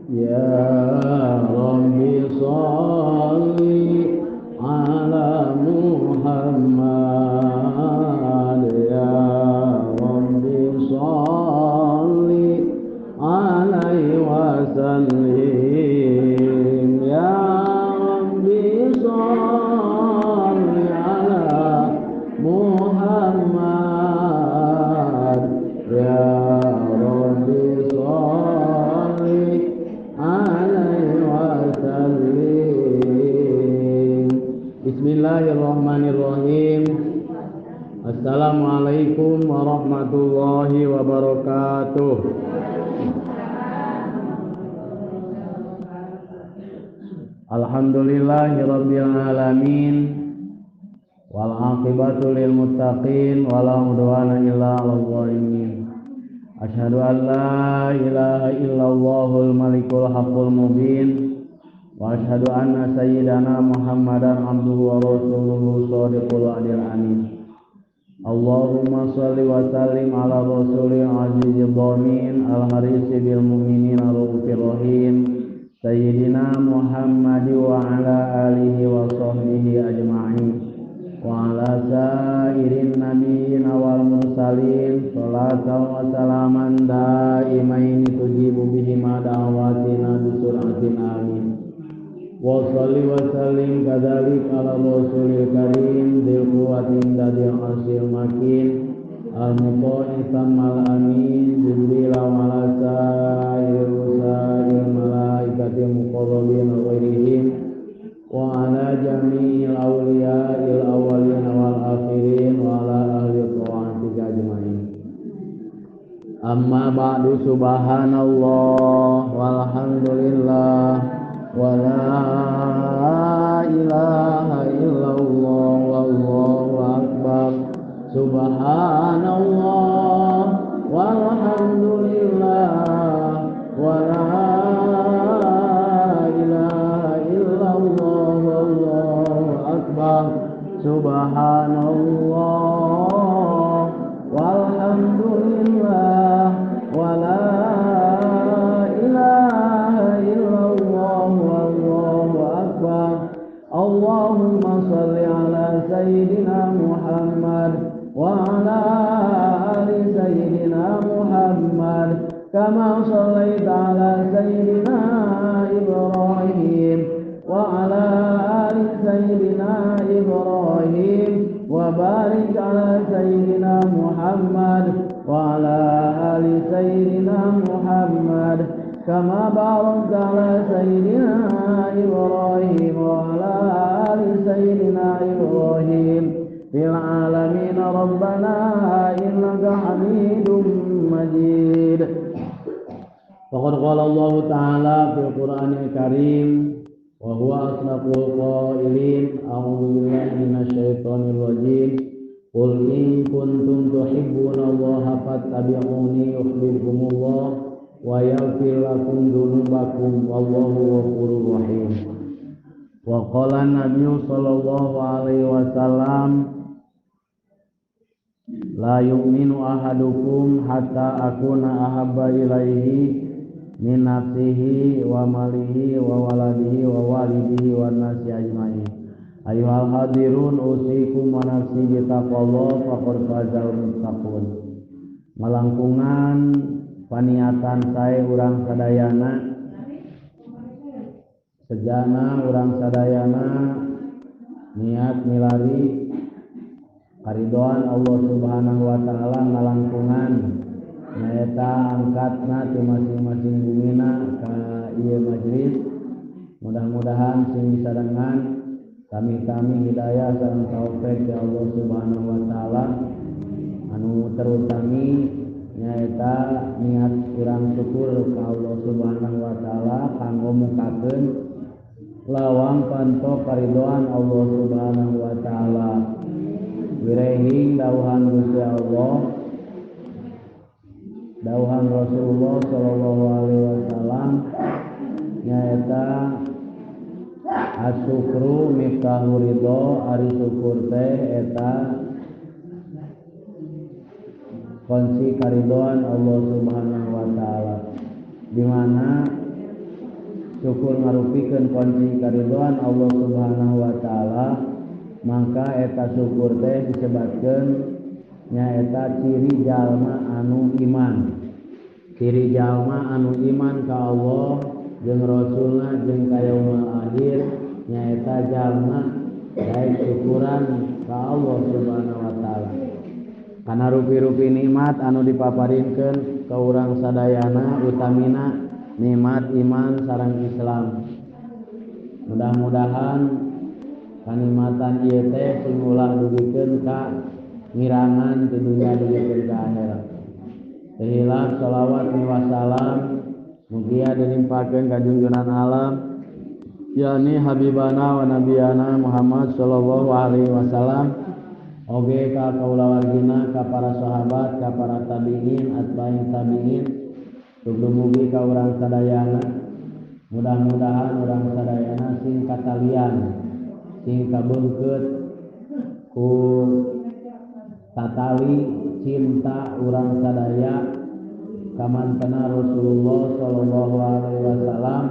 Ya Rabbi sholli ala Muhammad, ya Rabbi sholli alaihi wasallim, ya Rabbi sholli ala Muhammad, ya Rabbi sholli alaihi wasallim. Bismillahirrahmanirrahim. Assalamualaikum warahmatullahi wabarakatuh. Alhamdulillahirabbil alamin. Wal aqibatu lil muttaqin wala udwana illa 'alal zalimin. Asyhadu an la ilaha illallahul malikul haqqul mubin wa asyhadu anna sayyidana Muhammadan abduhu wa rasuluhu shadiqul adil amin. Allahumma shalli wa sallim ala rasulil azizil dhamin al harisi bil mu'minin ar-raufir rahim sayyidina Muhammad wa ala alihi wa sahbihi ajma'in wa ala sairin nabiyyin wal mursalin salatan wa salaman daimain tujibu bihi ma da'awatina bi suratin amin wa shalli wa sallim kadzalik ala rasulil karim dzil quwwatin dadil asyil makin al muta'in samal amin jibril wa ala sa'il malaikatil muqarrabin wa ghairihim wa ala jami'il awliya'il awwalin wal akhirin wa ala ahli ta'atika ajma'in. Amma ba'du, subhanallah walhamdulillah wa la ilaha illallah wallahu akbar. Subhanallah walhamdulillah wa la subhanallah walhamdulillah wa la ilaha illallah wallahu akbar. Allahumma shalli ala sayyidina Muhammad wa ala ali sayyidina Muhammad kama shallaita ala sayyidina Ibrahim wa ala ali sayyidina Ibrahim wa barik ala sayyidina Muhammad wa ala ali sayyidina Muhammad kama barakta ala sayyidina Ibrahim wa ala ali sayyidina Ibrahim fil alamin rabbana innaka hamidum majid. Faqad qala Allah ta'ala fil Qur'anil Karim wa huwa asdaqul qailin a'udzu billahi minasyaitonir rajim qul in kuntum tuhibbunallaha fattabi'uni yuhibbukumullah wa yaghfir lakum dzunubakum wallahu ghafurur rahim. Wa qala an-nabiyyu sallallahu alaihi wasallam la yu'minu ahadukum hatta akuna ahabba ilaihi min nafsihi wa malihi wa waladihi wa walidihi wa nasi ajma'in. Ayyuhal hadirun usikum wa nafsi bitaqwallah faqad fazal muttaqun. Melangkungan paniatan saya urang sadayana sejana urang sadayana niat milari karidoan Allah Subhanahu wa taala ngalangkungan nyaeta angkatna ti masing-masing bumina ka ieu majelis. Mudah-mudahan sing disarengan kami hidayah sareng taufik ti Allah Subhanahu wa taala. Anu terutami nyaeta niat urang syukur ka Allah Subhanahu wa taala kanggo mukakeun lawang panto karidoan Allah Subhanahu wa taala. Wirehing dawuhan Gusti Allah, dawuhan Rasulullah sallallahu alaihi wasallam nyaeta asyukru miftahu ridho, ari syukur teh eta kunci karidoan Allah Subhanahu wa taala, di mana syukur ngarupikeun kunci karidoan Allah Subhanahu wa taala, maka eta syukur teh disebutkeun nyaeta ciri jalma anu iman. Ciri jalma anu iman ka Allah jeung Rasulna jeung ka yaumul akhir nyaeta jalma daek syukuran ka Allah Subhanahu wa taala. Kana rupi-rupi nikmat anu dipaparinkeun ka urang sadayana utamina nikmat iman sareng Islam. Mudah-mudahan kanikmatan ieu teh sing ulah dugikeun ka ngirangan di dunia dugikeun ka akhirat. Tehilap shalawat wassalam mugia dilimpahkeun ka junjungan alam yakni habibana wa nabiyana Muhammad sallallahu alaihi wasallam, oge ka kaula wargina, ka para sahabat, ka para tabi'in, atba'in tabi'in, mugi ka urang sadayana. Mudah-mudahan urang sadayana sing katalian, sing kabeungkeut ku tatali cinta urang sadaya ka mantena Rasulullah sallallahu alaihi wasallam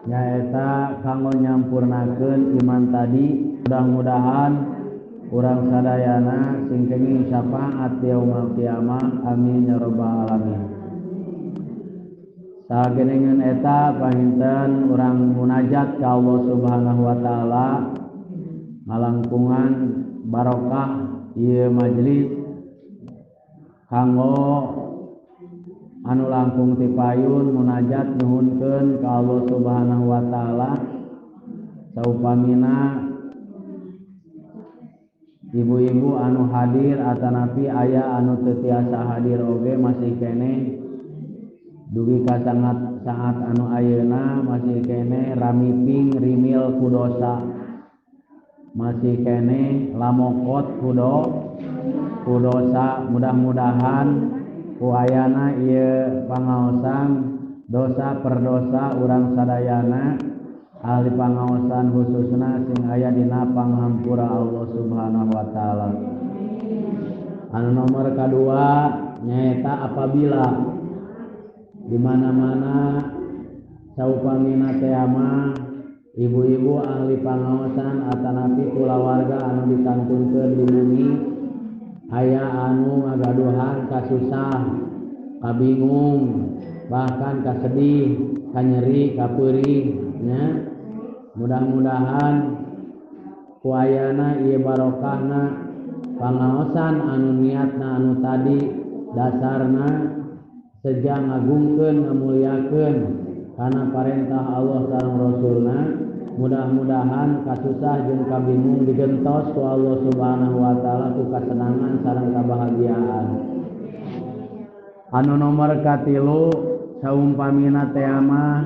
nyaeta kanggo nyampurnakeun iman tadi. Mudah-mudahan urang sadayana sing kenging syafaat yaumul kiamah, amin ya rabbal alamin. Sageningeun eta pahinten urang munajat ka Allah Subhanahu wa taala ngalangkungan barokah ieu majelis kanggo anu langkung ti payun munajat nyuhunkeun ka Allah Subhanahu wa taala saupamina ibu-ibu anu hadir atanapi aya anu teu tiasa hadir oge masih kene dugi ka saat anu ayeuna masih kene ramiping rimil ku dosa, masih kene lamokot ku dosa. Mudah-mudahan ku ayana ieu pangaosan dosa per dosa urang sadayana ahli pangaosan khususna sing aya dina panghampura Allah Subhanahu wa taala. Anu nomor kadua nyaeta apabila di mana-mana saupamina teh mah ibu-ibu ahli pangaosan atanapi kulawarga anu dikantunkeun di bumi aya anu ngagaduhan kasusah, kabingung, bahkan kasedih, kanyeri, kapeuring nya. Mudah-mudahan ku ayana ieu barokahna pangaosan anu niatna anu tadi dasarna seja ngagungkeun ngamuliakeun kana parentah Allah sareng Rasulna. Mudah-mudahan kasusah jeung kabingung digentos ku Allah Subhanahu wa taala ku kasenangan sareng kabahagiaan. Anu nomor katilu saumpamina teh mah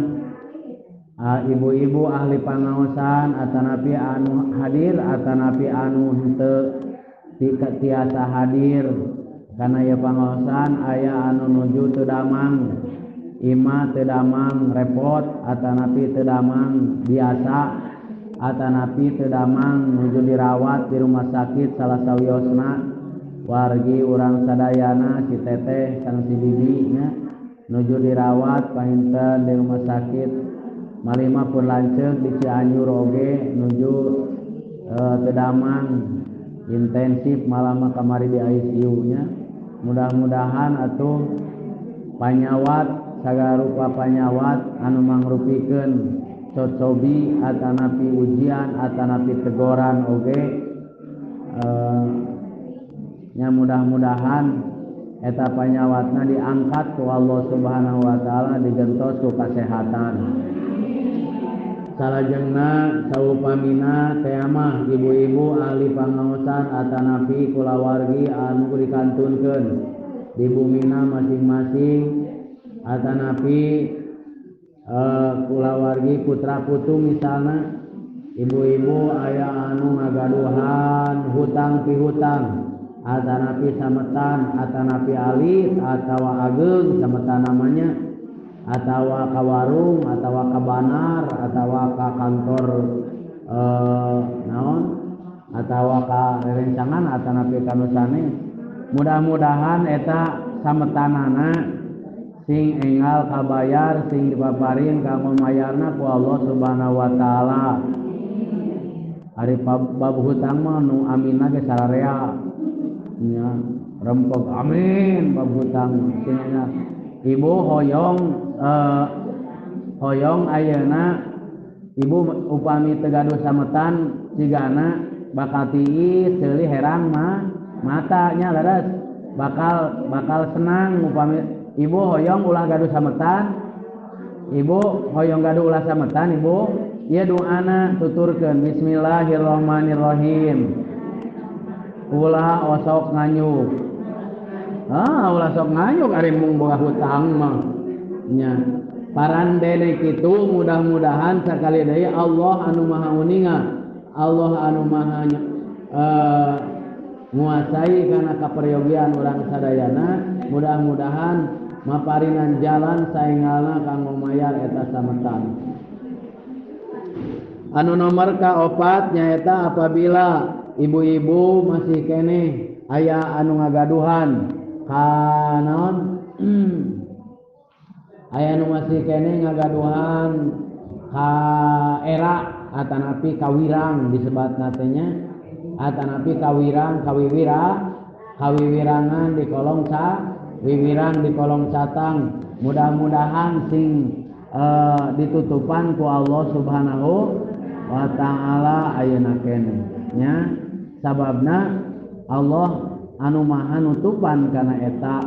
ibu-ibu ahli pangaosan atanapi anu hadir atanapi anu henteu tiasa hadir kana ieu pangaosan aya anu nuju teu damang, ima teu damang repot atanapi teu damang biasa atanapi teu damang nuju dirawat di rumah sakit salah sawiosna wargi urang sadayana si teteh sareng si bibi nya nuju dirawat pahinten di rumah sakit malima pun lanceuk di Cianjur oge nuju teu damang intensif malah kamari di ICU nya. Mudah-mudahan atuh panyawat sagala rupa panyawat anu mangrupikeun cocobi atanapi ujian atanapi tegoran oge nya mudah-mudahan eta panyawatna diangkat ku Allah Subhanahu wa taala, digentos ku kasehatan. Salajengna saupamina teh mah ibu-ibu ahli pangaosan atanapi kulawargi anu dikantunkeun di bumina masing-masing atanapi kulawargi putra putu misalna ibu-ibu aya anu ngagaduhan hutang pihutang atanapi sametan atanapi alit atawa ageung sametan namanya atawa ka warung atawa ka banar atawa ka kantor naon atawa ka rerencangan atanapi kanu sanes mudah-mudahan eta sametanana sing enggal kabayar sing dipaparin ka mayarna ku Allah Subhanahu wa taala. Ari bab hutang mah nu aminna ge sararea nya rempeg amin bab hutang cenah ibu hoyong ayeuna ibu upami teu gaduh sametan cigana bakal tiis ceuli herang mah matanya leres bakal senang upami ibu hoyong ulah gaduh sametan ibu hoyong gaduh ulah sametan ibu ieu doana tuturkeun bismillahirrahmanirrahim ulah osok nganyuk ulah sok nganyuk ari mung boga hutang mah nya paran dene kitu mudah-mudahan sakali deui Allah anu maha uninga Allah anu maha nguasai kana kaperyogian urang sadayana mudah-mudahan maparinan jalan saengalna kanggo mayar eta sametan. Anu nomor kaopat nyaeta apabila ibu-ibu masih kene aya anu ngagaduhan kanon aya anu masih kene ngagaduhan ka era atanapi kawirang disebatna teh nya atanapi kawiwirangan di kolong wiwirang di kolong catang mudah-mudahan sing ditutupan ku Allah Subhanahu wa taala ayeuna kene nya sababna Allah anu maha nutupan kana eta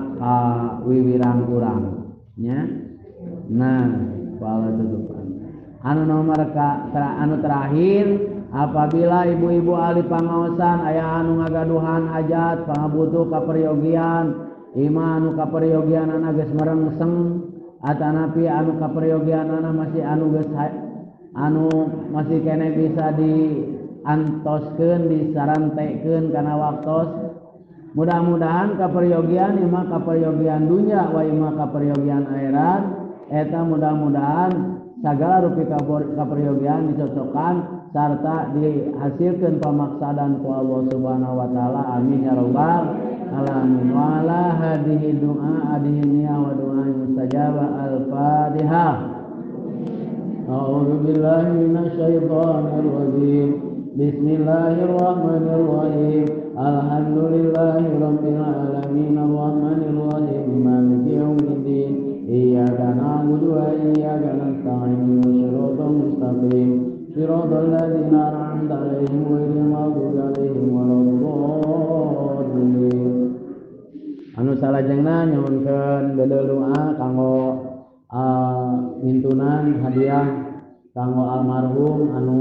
wiwirang urang nya nah Allah tutupan anu nomor anu terakhir apabila ibu-ibu ahli pangaosan aya anu ngagaduhan hajat pangabutuh kaperyogian imah anu kaperyogianana geus merengseng atanapi anu kaperyogianana masih masih kene bisa diantoskeun disarantekeun kana waktos mudah-mudahan kaperyogian imah kaperyogian dunya wa imah kaperyogian akhirat eta mudah-mudahan sagala rupi kaperyogian dicocokkan sarta dihasilkeun pamaksadan ku Allah Subhanahu wa taala amin ya rabbal alamin wa ala hadhihi du'a adhiya wa du'a mustajaba al-fatihah a'udzu billahi minasy syaithanir rajim bismillahirrahmanirrahim alhamdulillahi rabbil alamin arrahmanir rahim maliki yaumiddin iyyaka na'budu wa iyyaka nasta'in shiratal mustaqim shiratal ladzina an'amta 'alaihim ghairil maghdubi 'alaihim waladdallin. Anu salajengna nyuwunkeun doa kanggo mintunan hadiah kanggo almarhum anu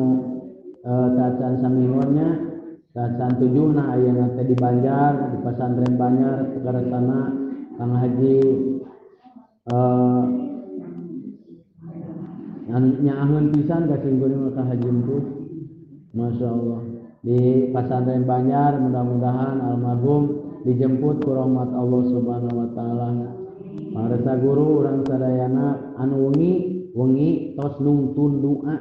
cacan samihunnya cacan tujuhna ayeuna teh di Banjar di Pasantren Banjar tegaresana Kang Haji nyaahun pisan ka singkuring ka Haji Emput masyaallah di Pasantren Banjar mudah-mudahan almarhum dijemput ku rahmat Allah Subhanahu wa taala. Parasa guru urang sadayana anu wengi tos nungtun doa.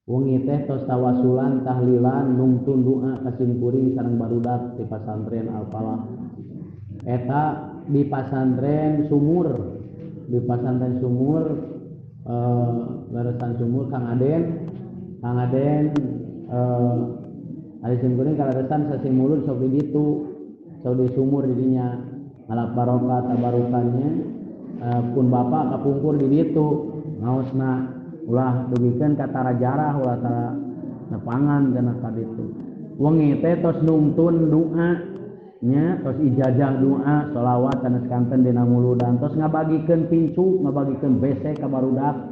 Wengi teh tos tawasulan tahlilan nungtun doa ka singkuring sareng barudak di Pasantren Al-Falah. Eta di Pasantren Sumur. Di Pasantren Sumur leresan Sumur Kang Aden ari singkuring kalaresan sasimulun sok di ditu sok di sumur didinya ngalap barokah tabarukannya pun bapak kapungkur di ditu ngaosna ulah dugikeun ka tara jarah ulah tara nepangan kana ka ditu wengi teh tos nungtun doa nya tos ijazah doa sholawat sanes kanten dina muludan tos ngabagikeun pincu ngabagikeun WC ka barudak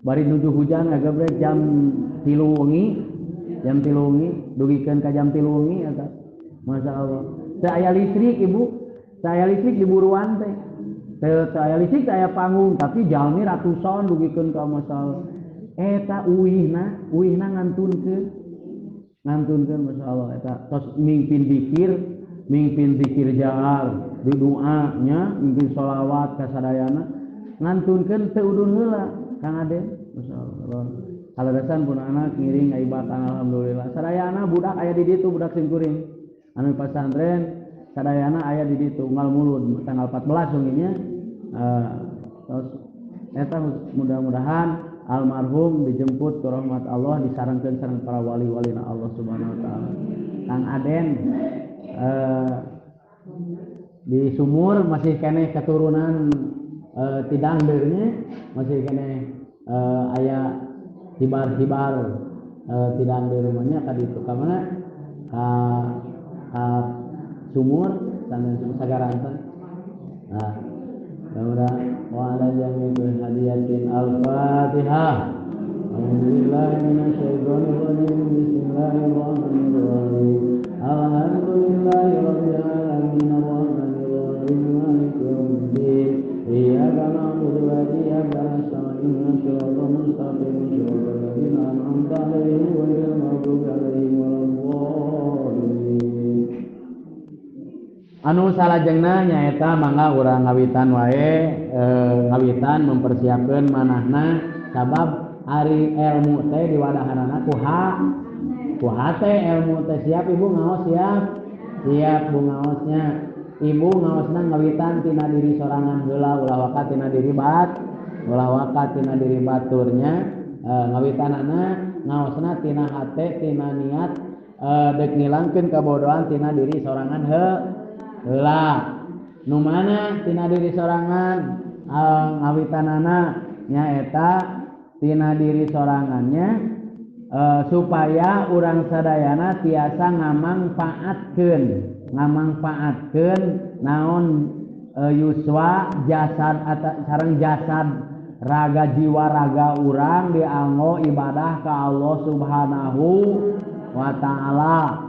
bari nuju hujan ngagebrek jam 3 wengi dugikeun ka jam 3 wengi eta masyaallah teu aya listrik ibu teu aya listrik di buruan teh teu aya listrik teu aya panggung tapi jalmi ratusan dugikeun ka masyaallah eta uihna ngantunkeun masyaallah eta tos mingpin zikir jahar di doa nya mingpin sholawat ka sadayana ngantunkeun teu udun heula Kang Aden masyaallah kalaresan pun anak ngiring aibatan alhamdulillah sadayana budak aya di ditu budak singkuring anu pasantren sadayana aya di ditu unggal mulud tanggal 14 sunginya terus eta mudah-mudahan almarhum dijemput ke rahmat Allah disarankeun sareng para wali-walina Allah Subhanahu wa taala. Kang Aden di sumur masih kene keturunan tidang deurnya masih kene aya hibar-hibar tidang di rumahnya ka ditu ka mana ka sumur sampeyan sagaranten. Nah, mudah-mudahan wa ala jami'il hadiyatin al-Fatihah. Alhamdulillah minasyaitonir rajim. Bismillahirrahmanirrahim. Alhamdulillahi rabbil alamin arrahmanir rahim maliki yaumiddin. Iyyaka na'budu wa iyyaka nasta'in shiratal mustaqim shiratal ladzina an'amta 'alaihim ghairil maghdubi 'alaihim waladdallin. Anu salajengna nyaeta mangga urang ngawitan wae ngawitan mempersiapkeun manahna sabab ari ilmu teh di wadahanana kuha teh ilmu teh siap ibu ngaos siap bu ngaosnya ibu ngaosna ngawitan tina diri sorangan heula ulah wakat tina diri baturnya ngawitanana ngaosna tina hate tina niat dek ngilangkeun kabodohan tina diri sorangan heula nu mana tina diri sorangan ngawitanana nyaeta tina diri sorangannya supaya urang sadayana tiasa ngamangpaatkeun naon yuswa jasad sareng jasad raga jiwa raga urang dianggo ibadah ka Allah Subhanahu wa taala.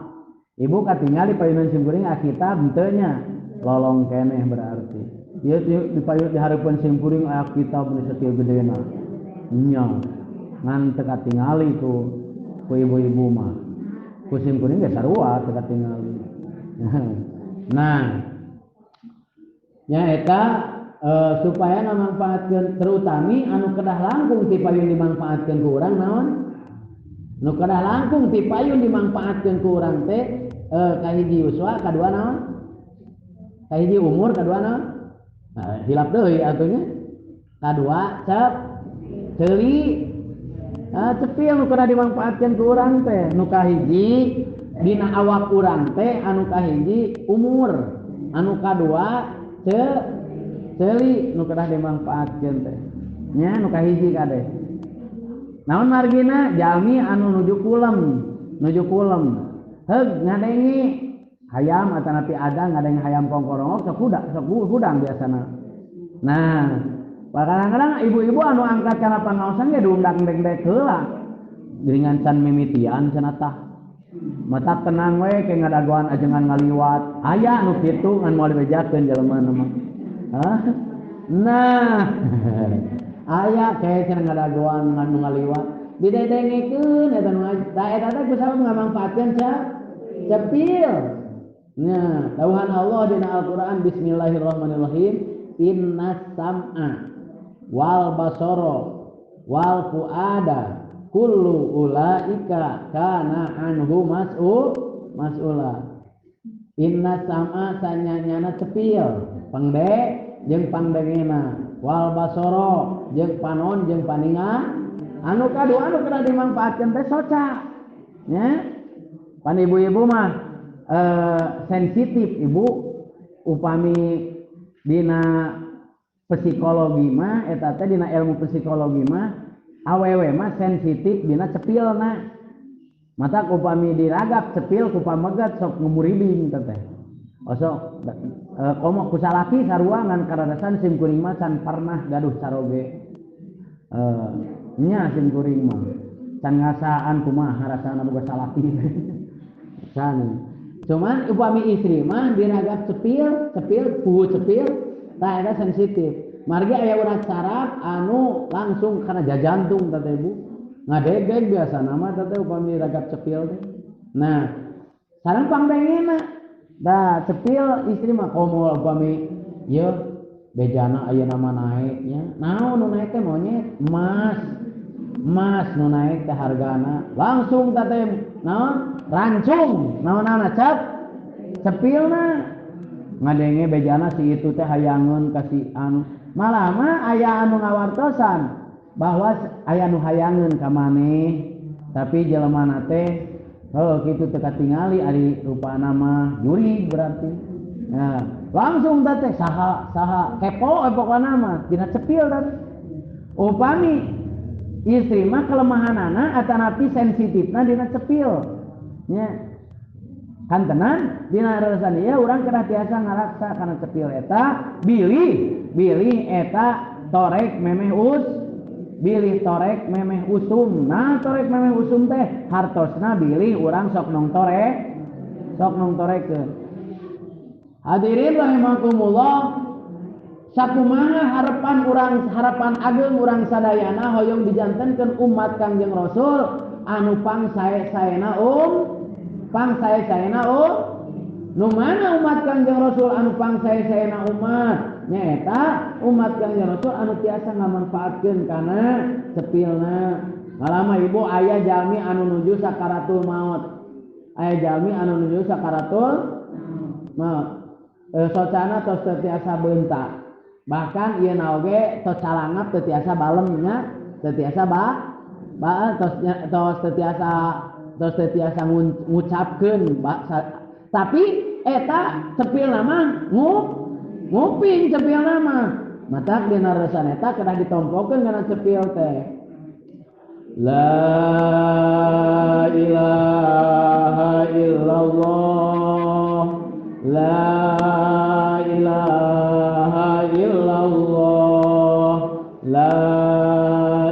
Ibu katingali payunan simkuring kitab henteu nya lolong keneh berarti ieu dipayun di hareupeun simkuring aya kitab nu sakieu gedena nya ngan teu katingali ku ibu-ibu mah ku simkuring ge sarua teu katingali. Nah nya eta supaya ngamanfaatkeun terutami anu kedah langkung ti payun dimanfaatkeun ku urang naon nu kedah langkung ti payun dimanfaatkeun ku urang teh kahiji yuswa kadua naon kahiji umur kadua naon hilap deui atunya kadua ceuli cepil nu kedah dimanfaatkeun ku urang teh nu kahiji dina awak urang teh anu kahiji umur anu kadua ceuli nu kedah dimanfaatkeun teh nya nu kahiji kade naon margina jalmi anu nuju kulem heug ngadengi hayam atanapi ada ngadengi hayam kongkorong sok hudang biasana. Nah kadang-kadang ibu-ibu anu angkat kana pangaosan ge diundang-dek heula geuningan can mimitian cenah tah mata tenang we ke ngadagoan ajengan ngaliwat aya anu kitu ngan moal dibejakeun jelema mah nah aya kae cenah ngadagoan ngan ngaliwat didedengikeun eta nu eta teh kusaha ngamanfaatkeun cepil. Nah, dawuhan Allah dina Al-Qur'an bismillahirrahmanirrahim innas sam'a wal basara wal fuada kullu ulaika kana anhu mas'ula. Innas sam'a sanyanyana cepil pangde jeung pangdengena wal basara jeung panon jeung paninga anu kadua anu kada dimanfaatkeun teh soca nya pan ibu-ibu mah sensitif ibu upami dina psikologi mah eta teh dina ilmu psikologi mah awewe mah sensitif dina cepilna mata upami diragap cepil ku pamegat sok ngemuriding teh osok komo ku salaki sarua ngan karadasan simkuring mah can pernah gaduh caroge nya simkuring mah can ngasaan kumaha rasana boga salaki can cuman upami istri mah diragap cepil tah eta sensitif margi aya urang saraf anu langsung kana jajantung teh ibu ngadegeg biasana mah teh upami diragap cepil teh. Nah sareng pangdengena da cepil istri mah komo upami ieu bejana aya nama naiknya naon nu naik teh monyet emas nu naik teh hargana langsung teh naon rancung naonana cepilna ngadenge bejana si itu teh hayangeun ka si anu malah mah aya anu ngawartosan bahwa aya nu hayangeun ka maneh tapi jelemana teh kitu teu katingali ari rupana mah juri berarti nah langsung teh saha kepo pokona mah dina cepil teh upami istri mah kelemahanana atanapi sensitifna dina cepil nya kan tenan dina rarasan ieu urang kedah tiasa ngaraksa kana cepil eta bilih eta torek memeh bilih torek memeh usum nah torek memeh usum teh hartosna bilih urang sok nong torekeun hadirin rahimakumullah sakumaha harapan ageng urang sadayana hoyong dijantenkeun umat Kangjeng Rasul anu pangsae-saena nu mana umat Kangjeng Rasul anu pangsae-saena umat nyaeta umat Kangjeng Rasul anu tiasa ngamanfaatkeun kana cepilna malama ibu aya jalmi anu nuju sakaratul maut socana tos tiasa beuntak bahkan ieu naoge tos calangat teu tiasa balemnya teu tiasa tos tiasa ngucapkeun tapi eta cepilna mah nguping cepilna mah matak dina reusan eta kedah ditompokeun kana cepil teh la ilaha illallah la ilaha illallah la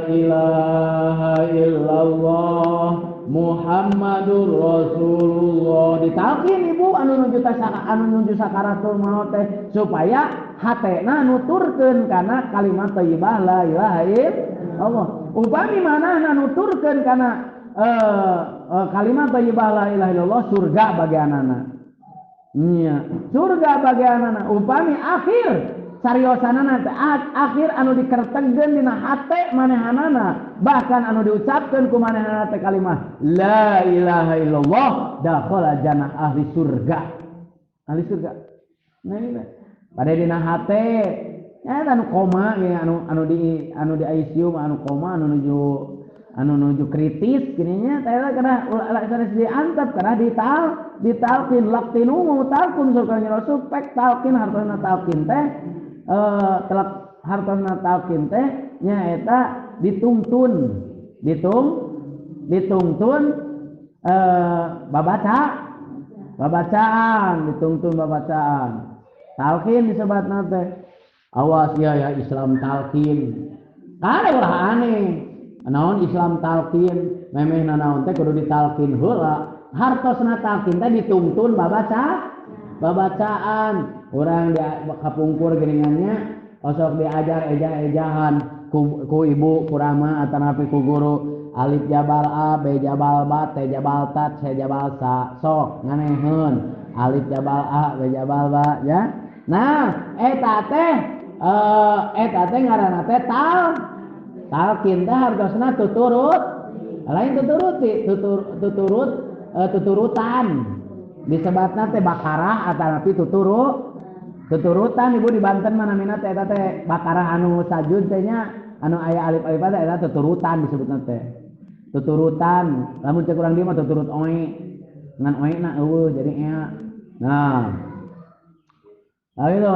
ilaha illallah Muhammadur Rasulullah ditalkin ibu anu nuju sakaratul maut teh supaya hatena nuturkeun kana kalimat thayyibah la ilaha illallah upami manehna nuturkeun kana kalimat thayyibah la ilaha illallah surga bagi anana nya surga bagi anana upami akhir sariosanana akhir anu dikertegkeun dina hate manehanana bahkan anu diucapkeun ku manehanana teh kalimah la ilaha illallah dakhala jannah ahli surga nah ini pada dina hate anu koma ya anu di ICU anu koma anu nuju kritis kieunya teh kana laksana diantep kana ditalkin laqtinu mutalkum surganya rasul pek talkin hartosna talkin teh hartosna talkin teh nyaeta ditungtun babacaan talkin disebatna teh awas ya Islam talkin kada ulah aneh naon Islam talkin memeh naon teh kudu ditalkin heula hartosna talkin teh ditungtun babacaan urang dia kapungkur geuningannya osok diajar eja-ejahan ku ibu kurama atanapi ku guru alif jabal a b jabal ba t jabal tat c jabal sa sok nganeheun alif jabal a b jabal ba ya nah eta teh ngaranna teh talkin teh hartosna tuturut lain tuturutan disebatna teh bakarah atanapi tuturutan ibu di Banten mana mina teh eta teh bakarah anu sajud teh nya anu aya alif teh eta tuturutan disebutna teh tuturutan lamun cek urang dieu mah tuturut oe ngan oe na eueuh jadi ea nah ayo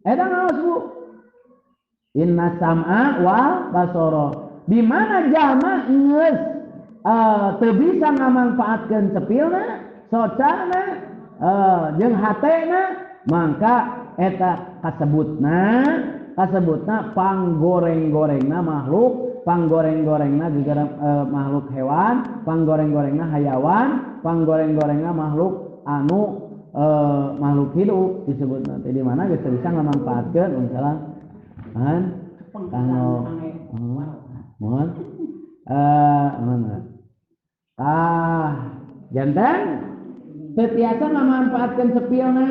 eta ngaos bu inna sam'a wal basara di mana jalma geus teu bisa ngamanfaatkeun cepilna socana jeung hatena mangka eta kasebutna panggoreng-gorengna makhluk panggoreng-gorengna juga makhluk hewan panggoreng-gorengna hayawan panggoreng-gorengna makhluk anu makhluk hidup disebut nanti di mana geus bisa ngamanfaatkeun misalnya kanggo mohon janten setiasa ngamanfaatkeun cepilna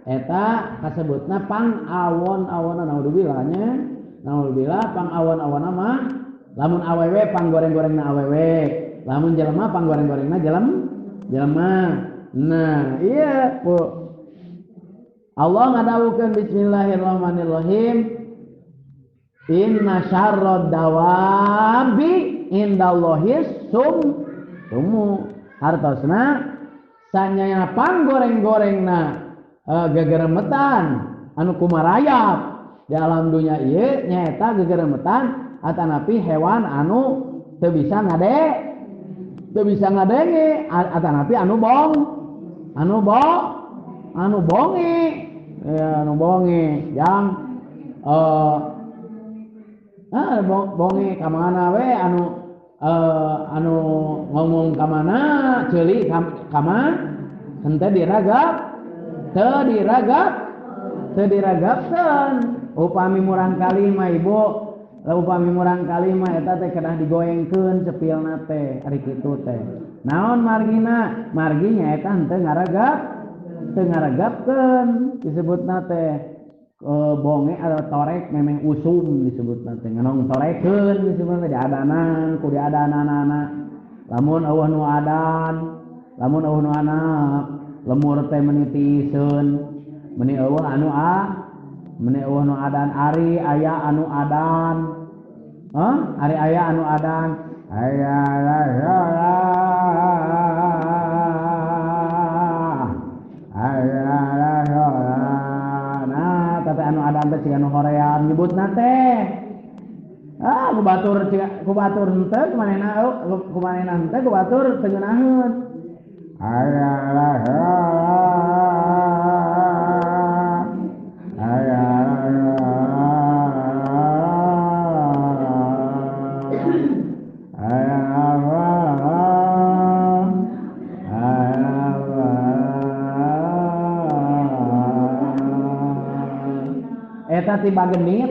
eta kasebutna pangawon-awonna naudzubillah pangawon-awonna mah lamun awewe panggoreng-gorengna awewe lamun jelema panggoreng-gorengna jelema nah iya Bu Allah ngadawukeun bismillahirrahmanirrahim. Inna syarrad dawabi indallahi sumu. Hartosna sanyaya panggoreng-gorengna gegeremetan anu kumarayap di alam dunia ieu nyaeta gegeremetan atanapi hewan anu teu bisa ngadenge atanapi anu bonge yang bonge kamana we anu ngomong kamana ceuli kama henteu diragapkeun upami murang kalima ibu upami murang kalima eta teh kedah digoengkeun cepilna teh ari kitu teh naon margina nyaeta henteu ngaragapkeun disebutna teh bonge atau torek memang usum disebutna teh nganong torekeun disebutna diadanan ku diadananana lamun eueuh nu anak lemur teh menitiseun meni eueuh nu adan ari aya anu adan tapi anu adan teh ciga nu hoream nyebutna teh kubatur henteu kumanehna henteu kubatur teu ngeunaheun eta tiba genit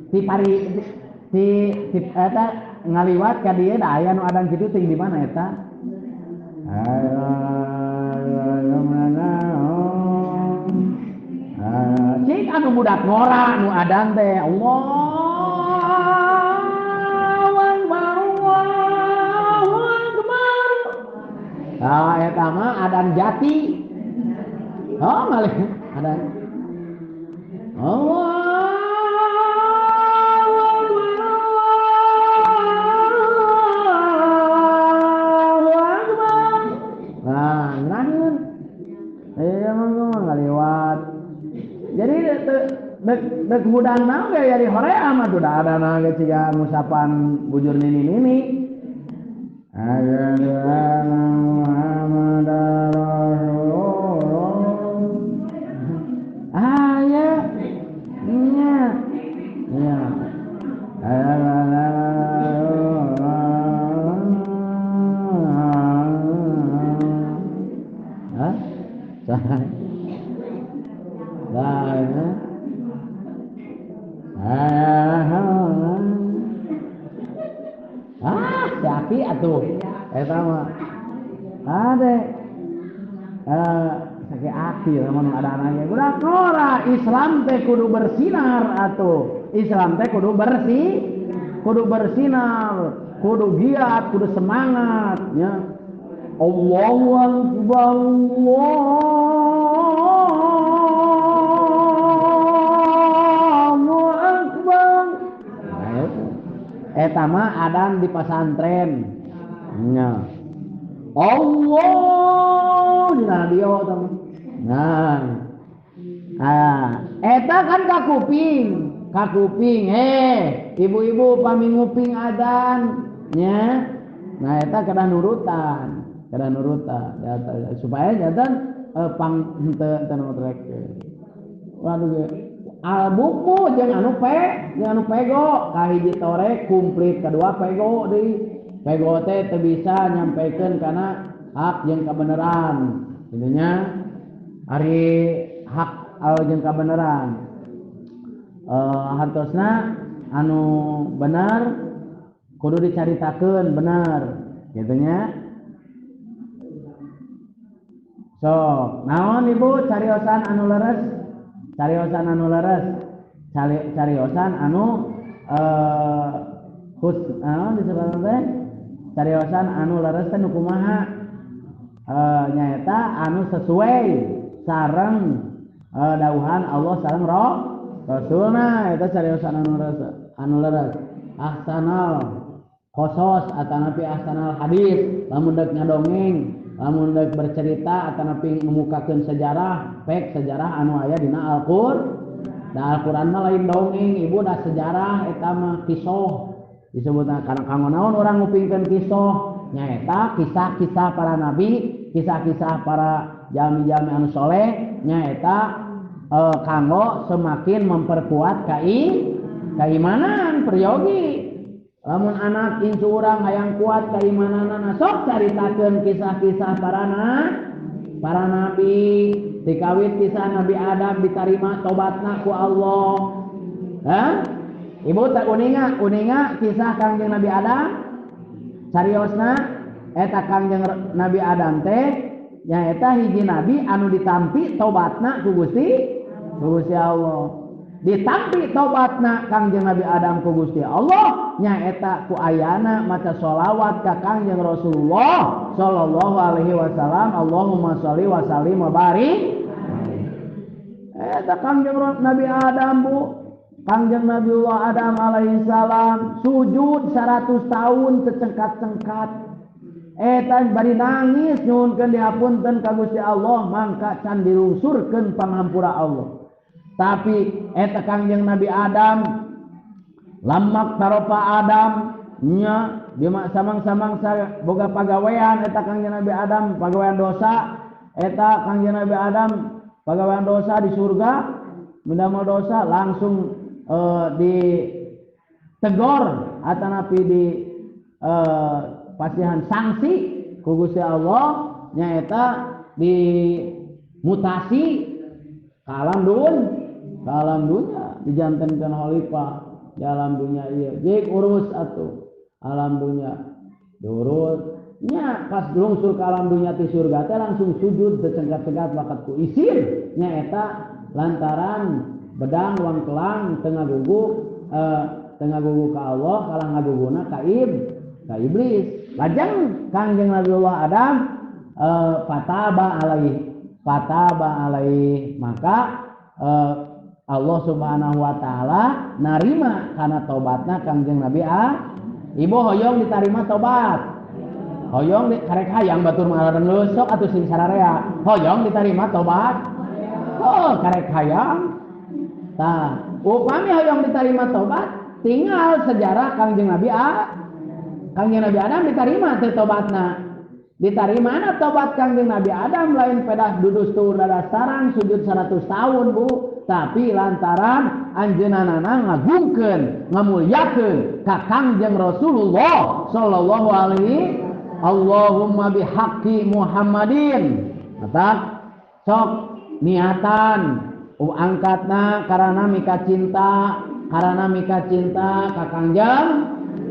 ti pari ti eta ngaliwat ka dieu da aya nu adan kitu ting di mana eta cik anu budak ngora nu adan teh Allahu Akbar eta mah adan jati malih adan Allah ngaliwat jadi dek hudang naon ge jadi hoream mah tuh da adana ge ciga ngusapan bujur nini asyhadu anna muhammadar rasulullah Syaki atuh eta mah ade sake aki lamun ada anake budak ngora Islam teh kudu bersinar atuh Islam teh kudu bersinar kudu giat kudu semangat nya Allahu Akbar Allahu Akbar eta mah adan di pesantren nya Allah di radio teman. Nah, eta kan kakuping, ibu-ibu pami nguping adan, nya. Nah, eta kedah nurutan, supaya jantan pang henteu nutrek. Waduh, albummu jangan anu pego, kahiji torek kumplit, kedua pego deui. Pego teh teu bisa nyampaikeun kana hak jeung kabeneran. Intinya ari hak jeung kabeneran. Hartosna anu bener kudu dicaritakeun bener. Gitu nya. So, naon Ibu cariosan anu leres? Cariosan anu disebut teh cariosan anu leres teh nu kumaha nyaeta anu sesuai sareng dauhan Allah sareng Rasulna eta cariosan anu leres ahsanal qosas atanapi ahsanal hadis lamun deuk ngadongeng lamun deuk bercerita atanapi ngamukakeun sejarah pek sejarah anu aya dina Al-Qur'an mah lain dongeng ibu da sejarah eta mah kisah disebutna kana kanggo naon urang ngupingkeun kisah nyaeta kisah-kisah para nabi kisah-kisah para jami-jami anu soleh nyaeta kanggo semakin memperkuat keimanan peryogi lamun anak incu urang hayang kuat keimananana sok caritakeun kisah-kisah para nabi dikawit kisah Nabi Adam ditarima tobatna ku Allah ibu tak uninga kisah Kangjeng Nabi Adam cariosna eta Kangjeng Nabi Adam teh nyaeta hiji nabi anu ditampi tobatna ku Gusti Allah ditampi tobatna Kangjeng Nabi Adam ku Gusti Allah nyaeta ku ayana maca sholawat ka Kangjeng Rasulullah sallallahu alaihi wasallam Allahumma sholli wa sallim wa barik eta Kangjeng Nabi Adam bu Kangjeng Nabiullah Adam alaihi salam sujud 100 tahun secengkat-cengkat eta bari nangis nyuhunkeun dihapunten ka Gusti Allah mangka can dirungsurkeun pangampura Allah. Tapi eta Kangjeng Nabi Adam lamak tarofa Adam nya di samang-samang boga pagawean eta Kangjeng Nabi Adam pagawean dosa eta Kangjeng Nabi Adam pagawean dosa di surga mendamel dosa langsung ditegor atanapi di pasihan sanksi ku Gusti Allah nyaeta di mutasi ke alam dunya dijantenkeun khalifah di alam dunya ieu jeung urus atuh alam dunya diurus nya pas lungsur ke alam dunya ti surga teh langsung sujud secengkat-cengkat bakat ku isir nyaeta lantaran bedang uang kelang tengah gugu ka Allah kalang ngaguguna ka iblis lajeng Kangjeng Nabiullah Adam fataba alaih maka Allah Subhanahu wa taala narima kana tobatna Kangjeng Nabi ibu hoyong ditarima tobat hoyong karek hayang batur marareun leusok atuh sing sararea hoyong ditarima tobat karek hayang tah upami hoyong ditarima tobat tinggal sejarah Kangjeng Nabi Adam diterima teh tobatna ditarimana tobat Kangjeng Nabi Adam lain pedah dudus tur dadasaran sujud 100 tahun bu tapi lantaran anjeunanana ngagungkeun ngamulyakeun ka Kangjeng Rasulullah sallallahu alaihi Allahumma bihaqqi Muhammadin mata sok niatan angkatna karana mika cinta ka Kangjeng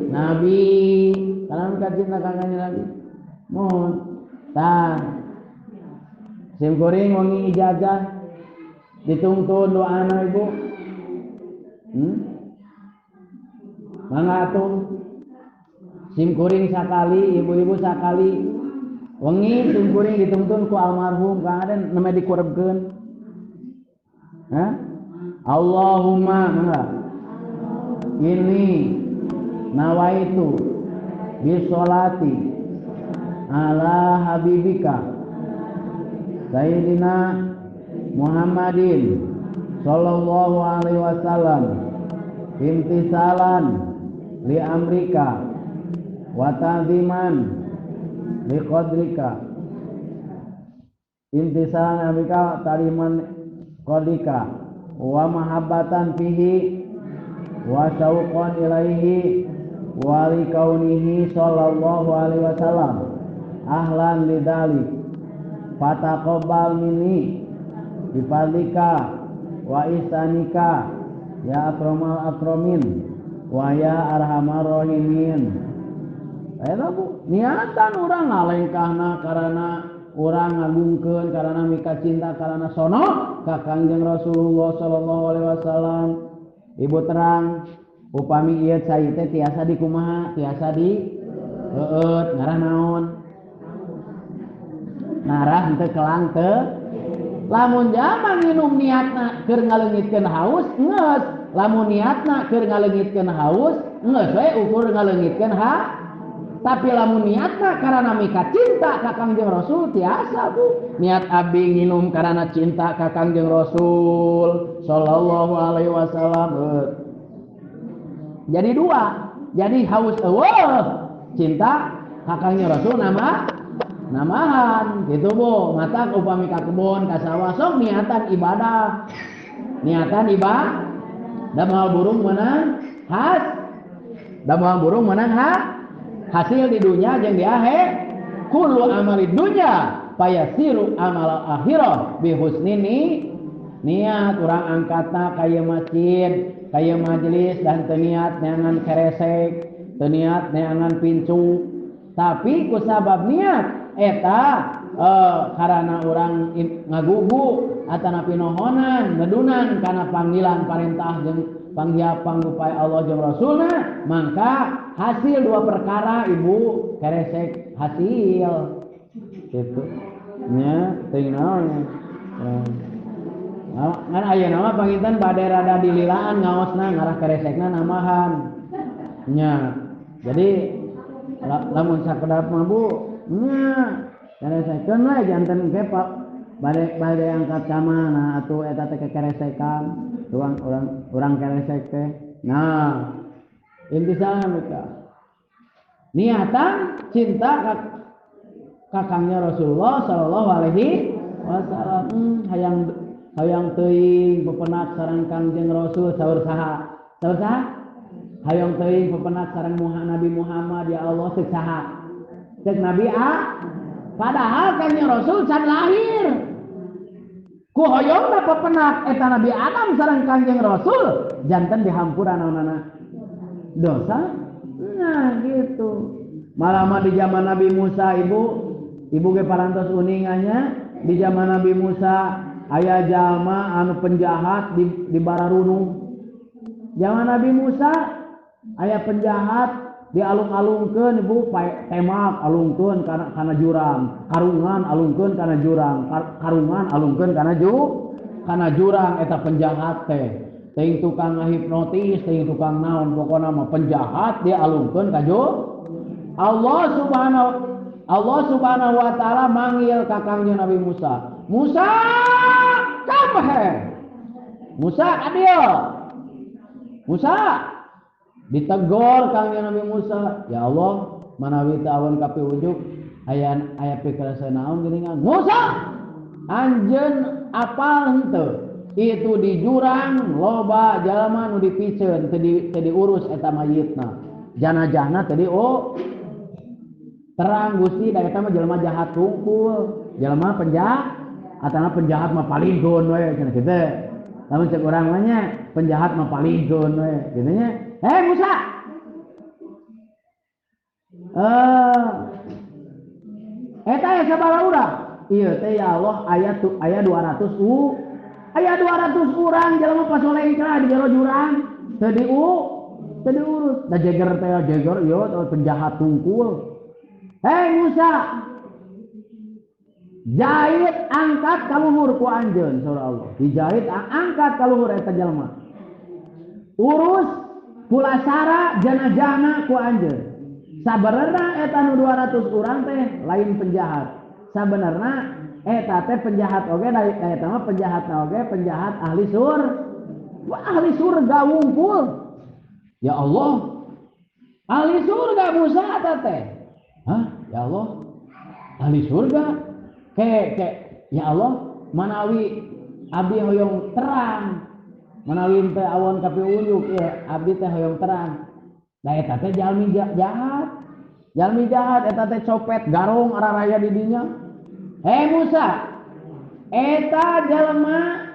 Nabi karena mika cinta ka Kangjeng Nabi mohon tah sim kuring wangi ijazah ditungtun doana ibu mangga atuh sim kuring sakali ibu-ibu sakali wengi sim kuring dituntun ku almarhum ka aden neme dikurebkeun Allahumma mangga ini nawaitu bisolati ala habibika Sayyidina Muhammadin sallallahu alaihi wasallam imtisalan li amrika wa ta'ziman li qadrika imtisalan amrika tariman qadrika wa mahabbatan fihi wa syauqan ilaihi wa li kaunihi sallallahu alaihi wasallam ahlan lidalik fataqabbal minni bifadlika wa ihsanika ya akramal akramin wa ya arhamar rahimin eta bu niatan urang ngalengkahna karana urang ngagungkeun karana mika cinta karana sono ka Kangjeng Rasulullah sallallahu alaihi wasallam ibu terang upami ieu cai teh tiasa dikumaha tiasa di ngarah naon narah henteu kelang teu Lamun jalma nginum niatna keur ngaleungitkeun haus geus, lamun niatna keur ngaleungitkeun haus geus we ukur ngaleungitkeun tapi lamun niatna karana mika cinta ka Kangjeng Rasul tiasa Bu. Niat abdi nginum karana cinta ka Kangjeng Rasul sallallahu alaihi wasallam. Jadi dua. Jadi haus eueuh, cinta ka Kangjeng Rasul namahan gitu Bu. Mata upami ka kebon ka sawah sok niatan ibadah. Niatan ibadah. Da moal burung meunang hasil di dunia jeung di akhir. Kullu amali dunya payasiru amal akhirah bi husnini niat. Urang angkatna ka ieu masjid, ka ieu majelis dan teu niat neangan keresek, teu niat neangan pincu, tapi ku sabab niat eta karana urang ngagugu atanapi nohonan ngedunan kana panggilan parentah jeung panggiap panggupaya Allah jeung Rasulna, maka hasil dua perkara ibu keresek hasil gitu nya teuing naon ngan ayeuna mah panginten bade rada dililaan ngaosna ngarah keresekna namahan nya. Jadi lamun sakedap mah Bu nya keresekeun we janten ge Pak bade angkat ka mana atuh eta teh keresekan urang keresek teh. Nah intisalna mereka niatan cinta kakangnya Rasulullah sallallahu alaihi wasallam. Hayang teuing pepenat sareng Kangjeng Rasul saur saha hayang teuing pepenat sareng Nabi Muhammad ya Allah ceuk saha ceuk Nabi padahal Kangjeng Rasul can lahir ku hoyongna pepenat eta Nabi Adam sareng Kangjeng Rasul janten dihampura naonana dosa. Nah gitu. Malah mah di zaman Nabi Musa ibu ge parantos uningannya di zaman Nabi Musa aya jalma anu penjahat di Bararunung. Zaman Nabi Musa aya penjahat dialung-alungkeun ibu temak alungkeun kana jurang, karungan alungkeun kana jurang, karungan alungkeun kana jurang eta penjahat teh. Teuing tukang ngahipnotis, teuing tukang naon, pokona mah penjahat dia alungkeun ka Allah Subhanahu wa taala manggil ka Kangjeng Nabi Musa. Musa, kapahe? Musa kadieu. Musa ditegor Kangjeng Nabi Musa. Ya Allah, manawi teu awan ka piujuk aya pikeun naon geuningan. Musa, anjeun apal henteu? Itu di jurang loba jalma nu dipiceun teu diurus eta mayitna. Janajahna tadi terang Gusti da eta mah jelema jahat tungkul, jelema penjahat mah paligon we cenah kitu. Lamun cek urang mah nya penjahat mah paligon we kitu nya. Musa. Eta aya sabaraha urang? Ieu teh ya Allah aya 200 urang jelema pasoleh ikra di jero jurang teu diurus. Da jeger ieu penjahat tungkul. Musa, jahit angkat kaluhur ku anjeun saur Allah. Dijahit angkat kaluhur eta jalma. Urus pulasara janajahna ku anjeun. Sabenerna eta nu 200 urang teh lain penjahat. Sabenerna eta teh penjahat oge da eta mah penjahatna oge penjahat ahli surga wungkul. Ya Allah. Ahli surga Musa eta teh. Ya Allah, ahli surga, ya Allah, manawi abdi hoyong terang, manawi teh awan ka piujuk ya, abdi teh hoyong terang. Da eta teh jalmi jahat, eta teh copet garong araraya di dinya. Musa, eta jalma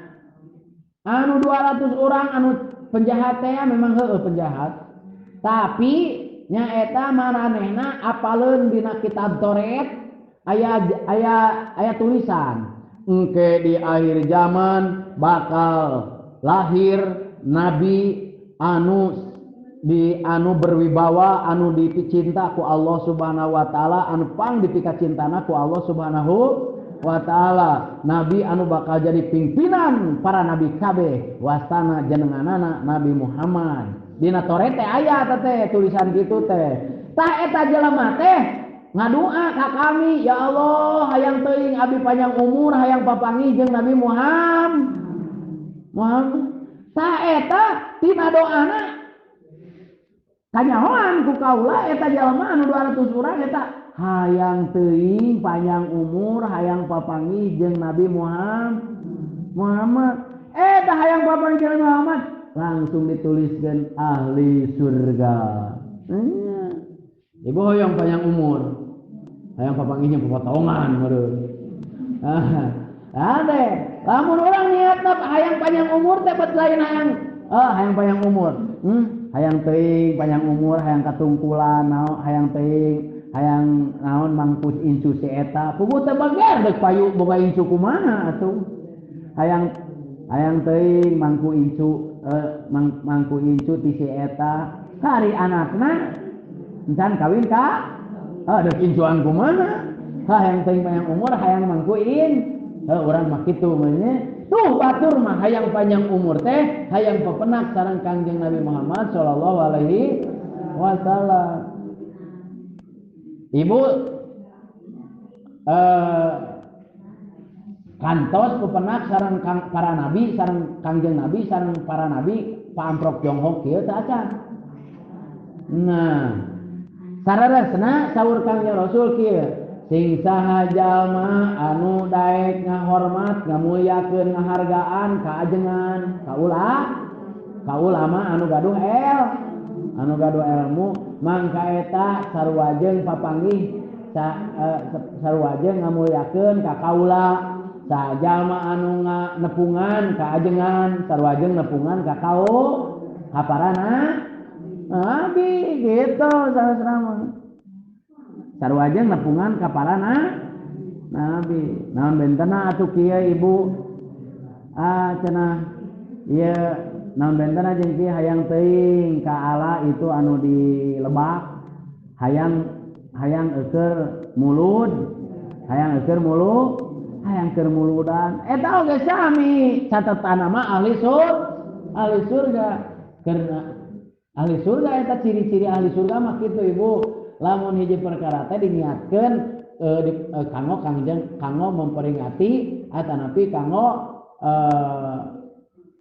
anu 200 orang anu penjahat teh memang heueuh penjahat, tapi nya eta maranehna apaleun dina kitab Toret aya tulisan engke di akhir zaman bakal lahir nabi anu berwibawa anu dicinta ku Allah Subhanahu wa taala anu pang dipika cintana ku Allah Subhanahu wa ta'ala nabi anu bakal jadi pimpinan para nabi kabeh wastana jenenganana Nabi Muhammad dina Tore teh aya teh tulisan gitu teh tah eta jelema teh ngadua ka kami ya Allah hayang teuing abdi panjang umur hayang papanggih jeung Nabi Muhammad tah eta tina doana kanyahoan ku kaula eta jelema anu 200 urang eta hayang teuing panjang umur hayang papanggih jeung Nabi Muhammad eta hayang papanggih jeung Muhammad langsung dituliskeun ahli surga. Ibu hoyong panjang umur hayang papanggihnya pepotongan meureun. Ade lamun urang niatna hayang panjang umur teh bet lain hayang panjang umur. Hayang teuing panjang umur hayang katungkulan naon hayang teuing hayang naon mangkus incu si eta puguh teh bager deuk payu boga incu kumaha atuh hayang teuing mangku incu ti si eta kari anakna encan kawin ka deuk incuan kumaha hayang teuing panjang umur hayang mangkuin urang mah kitu meunya tuh batur mah hayang panjang umur teh hayang pepenak sareng Kangjeng Nabi Muhammad sallallahu alaihi wasallam. Ibu kantos pepenak sareng para nabi sareng Kangjeng Nabi sareng para nabi paamprok jonghok kieu teh acan. Nah sararesna saur Kangjeng Rasul kieu sing saha jalma anu daek ngahormat ngamulyakeun ngahargaan ka ajengan ka ulama anu gaduh ilmu mangka eta sarua jeung papanggih sarua jeung ngamulyakeun ka kaula sajalma anu nepungan ka ajengan sarua jeung nepungan ka para nabi gitu sareng sarua jeung nepungan ka para nabi. Naon bentena atuh kieu ibu? Cenah ieu naon bentena jeung kieu hayang teuing ka Allah itu anu di lebak. Hayang eukeur mulud, hayang keur muludan. Eta oge sami catetan mah ahli surga. Karena ahli surga eta ciri-ciri ahli surga mah kitu ibu. Lamun hiji perkara teh diniatkeun kanggo memperingati atanapi kanggo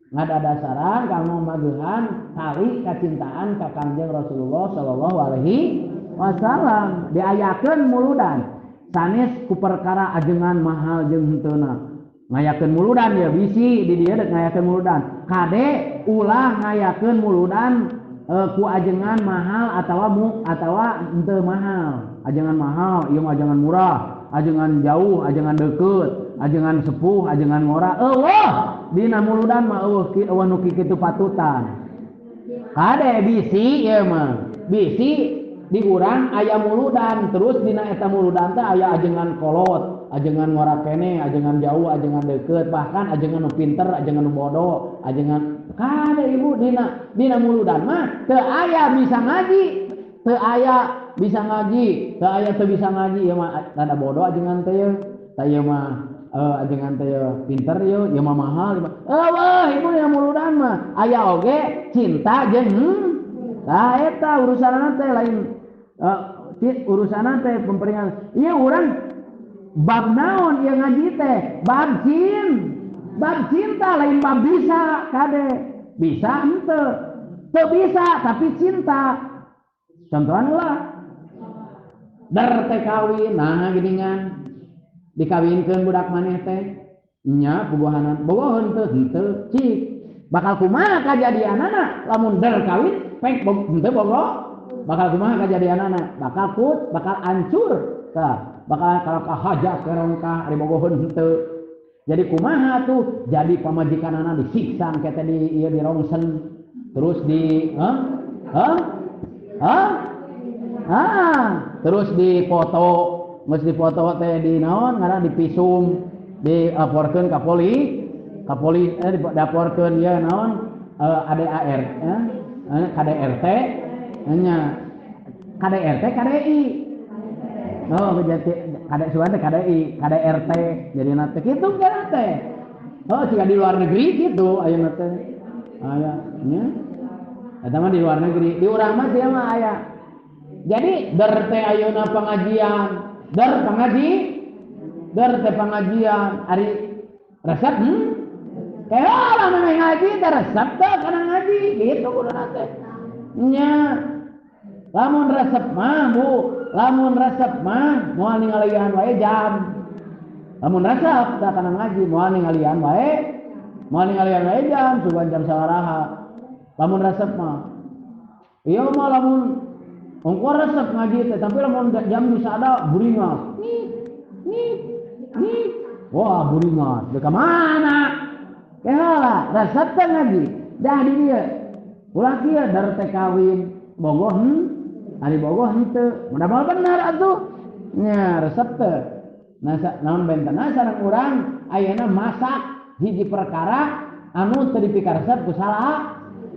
ngadadasaran kanggo magehan tali kacintaan ka Kangjeng Rasulullah sallallahu alaihi wasallam diayakeun muludan sanes ku perkara ajengan mahal jeung heuteuna ngayakeun muludan ya bisi di dieu deuk ngayakeun muludan kade ulah ngayakeun muludan ku ajengan mahal atawa henteu mahal. Ajengan mahal ieu mah ajengan murah, ajengan jauh, ajengan deukeut, ajengan sepuh, ajengan ngora. Allah dina muludan mah eueuh nu kitu patutan. Kade bisi ieu mah. Bisi di urang aya muludan, terus dina eta muludan teh aya ajengan kolot, ajengan ngora kene, ajengan jauh, ajengan deukeut, bahkan ajengan nu pinter, ajengan nu bodoh, ajengan kade ibu dina muludan mah teu aya bisa ngaji, teu aya bisa ngaji, teu aya teu bisa ngaji ieu mah rada bodoh ajengan teh ieu mah ajengan teh pinter ieu mah mahal ibu dina muludan mah aya oge cinta jeung tah eta urusanna teh lain urusanna teh pemperingan ieu urang bab naon ieu ngaji teh bab cinta lain bab bisa kade bisa henteu teu bisa tapi cinta contohan ulah dar teh kawin nah geuningan dikawinkeun budak maneh teh nya bogohanan bogoh henteu cik bakal kumaha kajadianana lamun dar kawin pek henteu bogoh bakal kumaha kajadianana bakal hancur tah bakal kalau kahajak kerongkah ari bogoheun henteu. Jadi kumaha tuh jadi pamajikanana disiksa kata di ieu dirongsen terus terus dipoto geus dipoto teh di naon ngaran dipisum dilaporkeun ka polisi dilaporkeun ieu naon ADAR KDRT nya KDRT KDI Oh, jadi kada suan teh kada RT jadi nate kitu kan teh. Oh, jika di luar negeri gitu ayeuna teh. Aya nya. Eta mah di luar negeri, di urang mah dia mah aya. Jadi der teh ayeuna pengajian, der teh pengajian ari resep kayak lah ngaji teh resep teh kana ngaji gitu kuduna teh. Nya lamun resep mah Bu, lamun resep mah moal ningalian wae jam. Lamun resep teh kana ngaji moal ningalian wae jam sugan jam sabaraha. Lamun resep mah iya mah lamun ongko resep ngaji teh tapi lamun jam bisa ada buringat. Nih. Wah, buringat. Deuk mana? Kalah resep teh ngaji. Dah di dieu. Ulah kieu dar teh kawin bogoh ari bogoh henteu. Mudah bener atuh. Nya resep teh. Naon bentena sareng urang ayeuna masak hiji perkara anu teu dipikar resep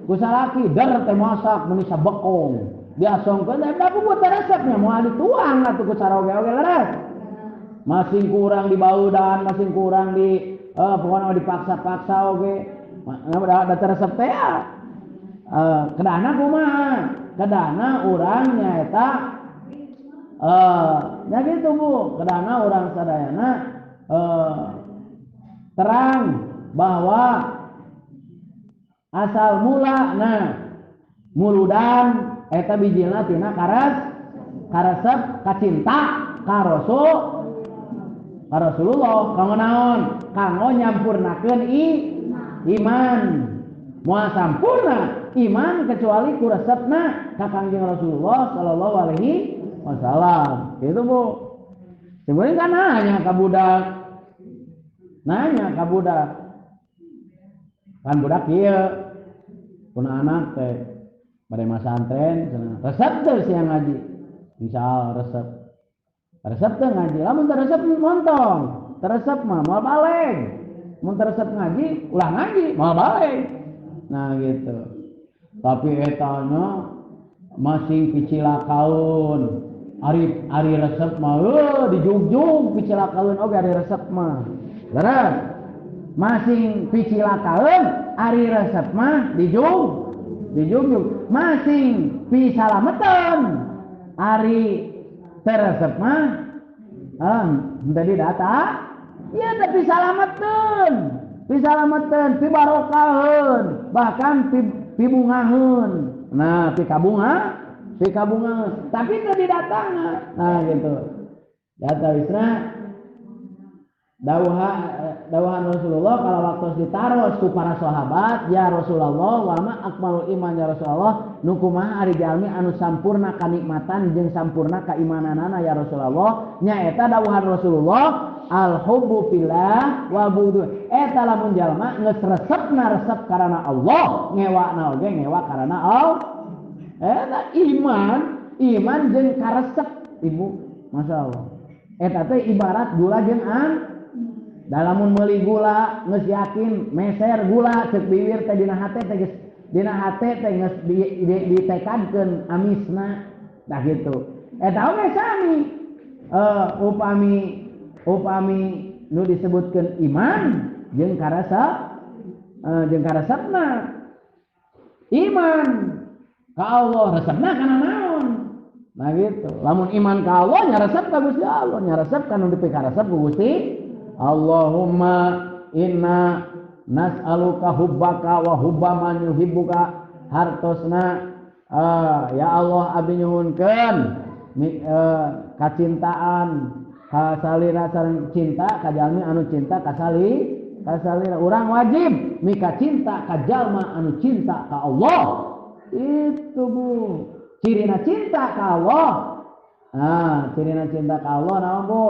ku salaki der teh masak mun sabekong. Diasongkeun da buat resepnya moal dituang atuh ku saroge-oge leres. Masing kurang dibaudan, masing kurang di pokoknya dipaksa-paksa oge. Da resep teh kedana kumaha? Kedana urang nyaeta nya gitu Bu. Kedana urang sadayana terang bahwa asal mulana muludan eta bijilna tina karesep kacinta ka Rasulullah kanggo naon? Kanggo nyampurnakeun iman. Moal sampurna iman kecuali ku resepna ka Kangjeng Rasulullah sallallahu alaihi wasallam. Itu Bu. Sebenarnya kan nanya ka budak. Kan budak ieu puna anak teh bade masantren resep teh siang ngaji. Misal resep teh ngaji, lamun teu resep montong, resep mah moal balik. Mun resep ngaji, ulah ngaji, moal balik. Nah gitu. Tapi eta nya masing picilakaun. Ari resep mah dijugjug picilakaun oge ari resep mah. Leres. Masing picilakaun ari resep mah dijugjug. Masing pisalameteun ari teresep mah tadi data ya tapi pisalameteun pibarokaheun bahkan pibungaheun nah pikabungaheun tapi tadi datangna nah gitu data wisna dawuhan Rasulullah kalau waktu ditaros ku para sahabat ya Rasulullah wa ma akmalul iman ya Rasulullah nu kumaha ari jalmi anu sampurna kanikmatan jeung sampurna kaimananana ya Rasulullah nyaeta dawuhan Rasulullah al hubbu fillah wa budu eta lamun jalma geus resepna resep karana Allah ngewakna oge ngewa karana Allah eta iman jeung karesep Ibu masyaallah eta teh ibarat gula jeung dalamun meuli gula geus yakin meser gula ceuk bibir teh dina hate teh geus ditekadkeun amisna tah kitu eta oge sami upami nu disebutkeun iman jeung karesepna iman ka Allah resepna kana naon nah gitu lamun iman ka Allah nya resep ka Gusti Allah nya resep ka nu dipikaresep ku Gusti Allahumma inna nas'aluka hubbaka wa hubba man yuhibbuka hartosna ya Allah abdi nyuhunkeun kacintaan kasalira sareng cinta ka jalmi anu cinta kasalira urang wajib mika cinta ka jalma anu cinta ka Allah itu Bu cirina cinta ka Allah cirina cinta ka Allah naon Bu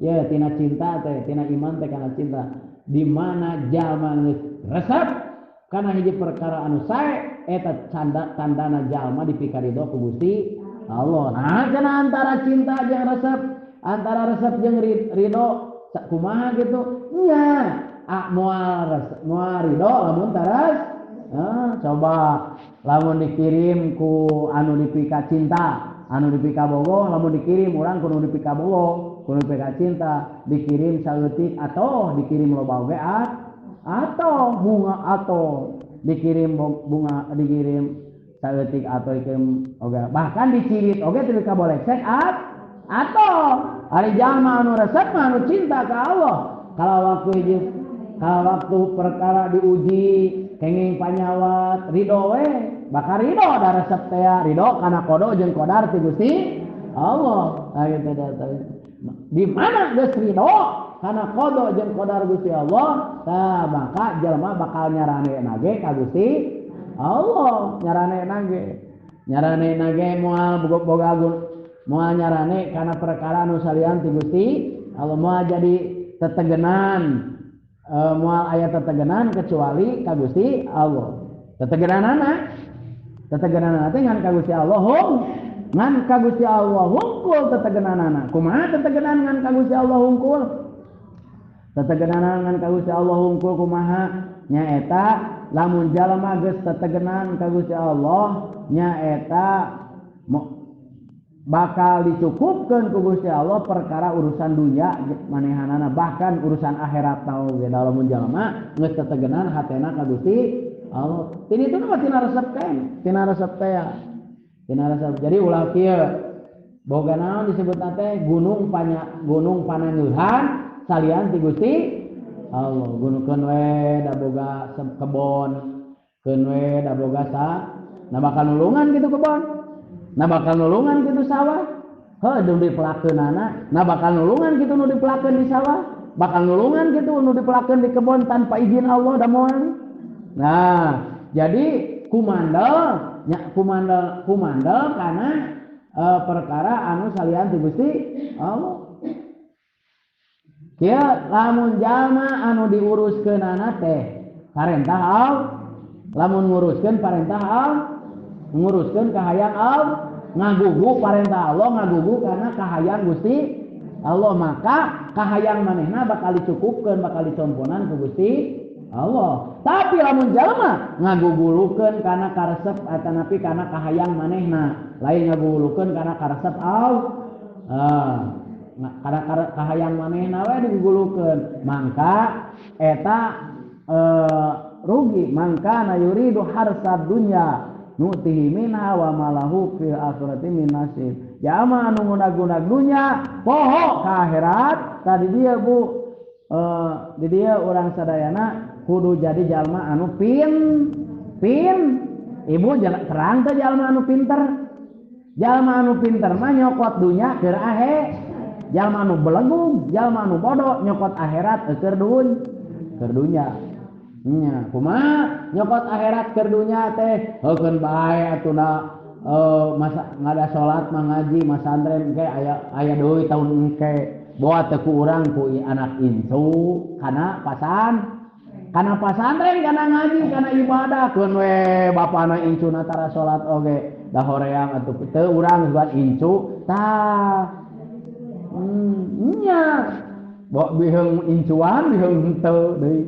ya tina cinta teh tina iman teh kana cinta di mana jalma geus resep kana hiji perkara anu sae eta tandana jalma dipikaridho ku Gusti Allah. Nah cenah antara cinta jeung resep antara resep jeung ridho kumaha gitu nya moal ridho lamun taras coba lamun dikirim ku anu dipika cinta, anu dipika bogo, lamun dikirim urang kudu dipika bogo, kudu dipika cinta, dikirim saeutik atau dikirim loba oge atau bunga atau dikirim bunga dikirim saeutik atau dikirim oge bahkan dicirit oge teu kaboleh cek atau ari jalma anu resep mah anu cinta ka Allah kalau waktu perkara diuji kenging panyawat ridho we bakal ridho da resep teh ridho kana kodo jeung kodar ti Gusti Allah di mana geus ridho kana kodo jeung kodar Gusti Allah tah maka jelema bakal nyarane nage ka Gusti Allah nyarane nage moal boga moal nyarane kana perkara anu salian ti Gusti Allah moal jadi tetegenan moal aya tetegenan kecuali ka Gusti Allah tetegenanana teh ngan ka Gusti Allah ngan ka Gusti Allah hungkul tetegenanana kumaha tetegenan ngan ka Gusti Allah hungkul tetegenan ngan ka Gusti Allah hungkul kumaha nyaeta lamun jalma geus tetegenan ka Gusti Allah nyaeta bakal dicukupkeun ku Gusti Allah perkara urusan dunya manehanana bahkan urusan akhirat tau ge lamun jalma geus tetegenan hatena ka Gusti Allah. Ini itu mah tina resep teh. Jadi ulah kieu boga naon disebutna teh gunung panangeuhan salian ti Gusti Allah. Gunungkeun we da boga kebon, keun we da boga nah bakal nulungan gitu kebon. Nah bakal nulungan gitu sawah. Heuh nu dipelakeunana, nah bakal nulungan gitu nu dipelakeun di sawah. Bakal nulungan gitu nu dipelakeun di kebon tanpa izin Allah da moal. Nah, jadi kumandel karena perkara anu salian ti Gusti Allah. Kieu lamun jalma anu diuruskeunana teh parentah Allah, lamun nguruskeun parentah Allah, nguruskeun kahayang Allah, ngagugu parentah Allah, ngagugu karena kahayang Gusti Allah, maka kahayang manehna bakal dicukupkeun, bakal dicomponan ku Gusti Allah. Tapi lamun jalma ngagugulukeun kana karesep atanapi kana kahayang manehna, lain ngagugulukeun kana karesep Allah. Kana kahayang manehna we digugulukeun, mangka eta rugi. Mangka na yuridu harsad dunya nutihi minha wa malahu fil akhirati min nasib. Jalma anu ngunag-unag dunya poho ka akhirat tadi dia di dia urang sadayana kudu jadi jalma anu pin ibu terang teh jalma anu pinter mah nyokot dunya keur ahe jalma anu belegum jalma anu bodoh nyokot akhirat keur dunya nya kumaha nyokot akhirat keur dunya teh heukeun bae atuna masa ngada salat mah ngaji masantren engke aya deui taun engke bawa teh ku urang ku anak incu kana pasantren kana ngaji kana ibadah keun we bapana incuna tara salat oge da horeang atuh teu urang buat incu tah nya bo biheung incuan biheung teu deui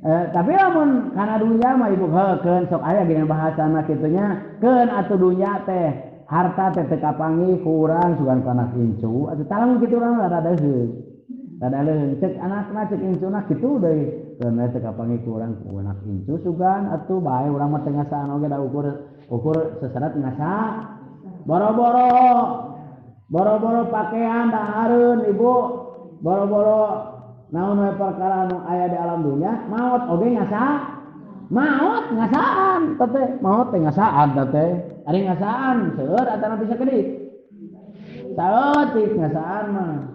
tapi lamun kana dunya mah ibu keun sok aya gini bahasana kitu nya keun atuh dunya teh harta teh teu kapanggih ku urang sugan kana incu atuh talamun kitu urang rada deui cek anakna cek incuna kitu deui karena teu kapanggih ku urang ku anak incu sugan atuh bae urang mah teu ngasaan oge da ukur seseret ngasa boro-boro pakaian da hareun ibu boro-boro naon we perkara anu aya di alam dunya maot oge ngasaan teh maot teh ngasaan teh ari ngasaan seueur atana bisa kedik saeutik ngasaan mah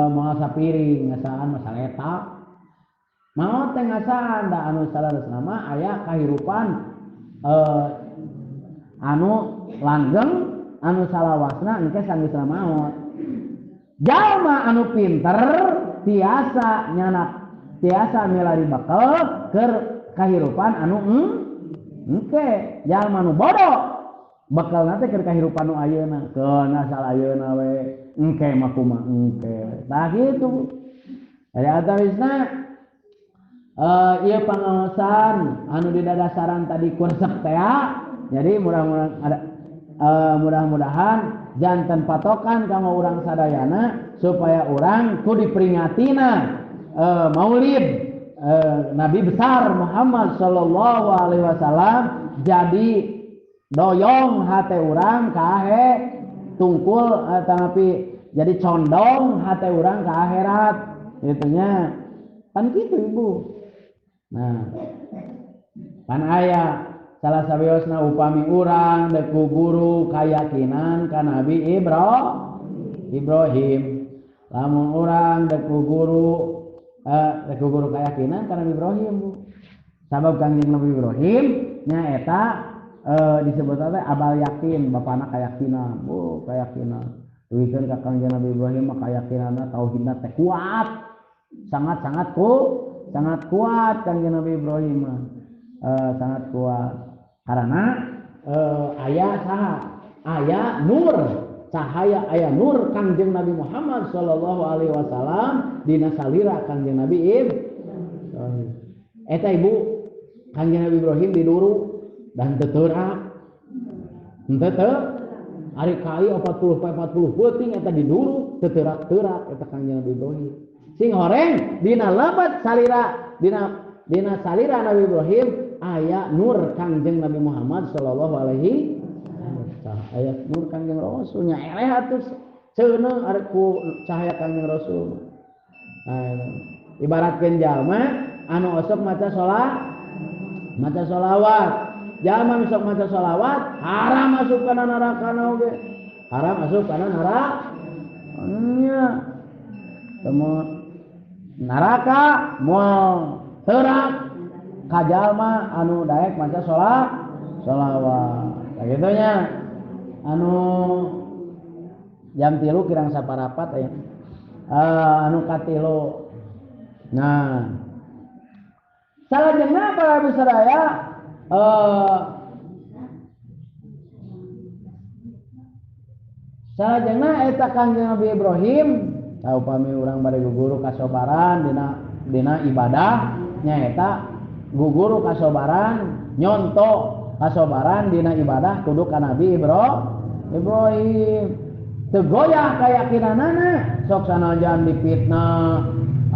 moal sapiring ngasaan mah saletak maot teh ngasaan da anu salaresna mah aya kahirupan anu langgeng anu salawasna engke sanggeusna maot jalma anu pinter tiasa milari bakal keur kahirupan anu engke jalma anu bodoh bakal nanti keur kahirupan nu ayeuna keun asal ayeuna we engke mah kumaha engke tah kitu ari atawisna Ieu pangaosan anu didadasaran tadi kuresep teh. Jadi mudah-mudahan janten patokan kanggo urang sadayana supaya urang ku diperingatina Maulid Nabi besar Muhammad sallallahu alaihi wasallam jadi doyong hate urang kahe tungkul tapi jadi condong hate urang ke akhirat gitunya kan gitu ibu. Nah kan aya salah sabiosna upami urang deku guru kayakinan ka Nabi Ibrahim lamun urang deku guru keyakinan ka Nabi Ibrahim bu sabab kangjeng Nabi Ibrahim nyaeta disebut teh abal yakin bapana keyakinan bu keyakinan duikeun ka kangjeng Nabi Ibrahim mah keyakinanna tauhidna teh kuat sangat kuat kangjeng Nabi Ibrahim mah sangat kuat karena aya nur cahaya aya nur kangjeng Nabi Muhammad sallallahu alaihi wasallam dina salira kangjeng Nabi Ibrahim. Eta ibu kangjeng Nabi Ibrahim diduru dan teteurak henteu ari kali 40 peuting eta diduru teteurak-teurak eta kangjeng Nabi Ibrahim. Sing horeng dina lebat salira dina salira Nabi Ibrahim aya nur kangjeng Nabi Muhammad sallallahu alaihi wasallam. Aya nur kangjeng Rasul nya eleh atuh ceuneuh ari ku cahaya kangjeng Rasul. Ibaratkeun jalma anu osok maca sholawat. Jalma sok maca sholawat haram masuk kana neraka oge. Haram masuk kana neraka. Nya. Temu neraka moal teurak ka jalma anu daek maca sholawat. Kayak nya anu jam 3 kirang saparapat aya. Anu katilu. Nah. Salajengna para sadaya salajengna eta kangjeng Nabi Ibrahim upami urang bade guguru kasobaran dina ibadah nyaeta guguru kasobaran nyonto kasobaran dina ibadah kudu ka Nabi Ibrahim teu goyah kayakinanana sok sanajan dipitnah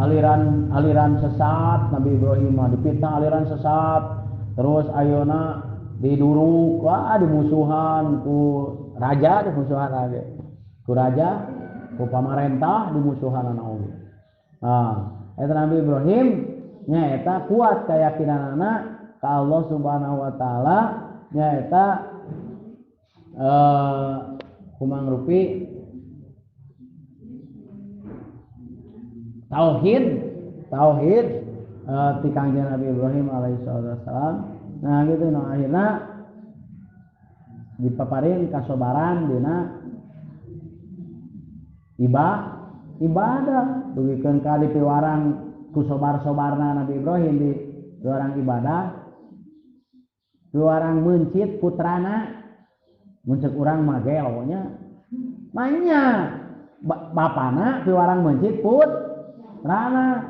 aliran sesat Nabi Ibrahim mah dipitnah aliran sesat terus ayeuna diduruk dimusuhan ku raja ku raja ku pamarentah dimusuhan naon. Eta Nabi Ibrahim nyaeta kuat keyakinanna ka Allah Subhanahu wa taala nyaeta kumangrupi tauhid ti kangjeng Nabi Ibrahim alaihi salam. Nah gitu akhirna dipaparin kasobaran dina ibadah dugikeun ka dipiwarang ku sobar-sobarna Nabi Ibrahim di piwarang ibadah piwarang mencit putrana muncul urang magel nya manya bapana piwarang mencit putrana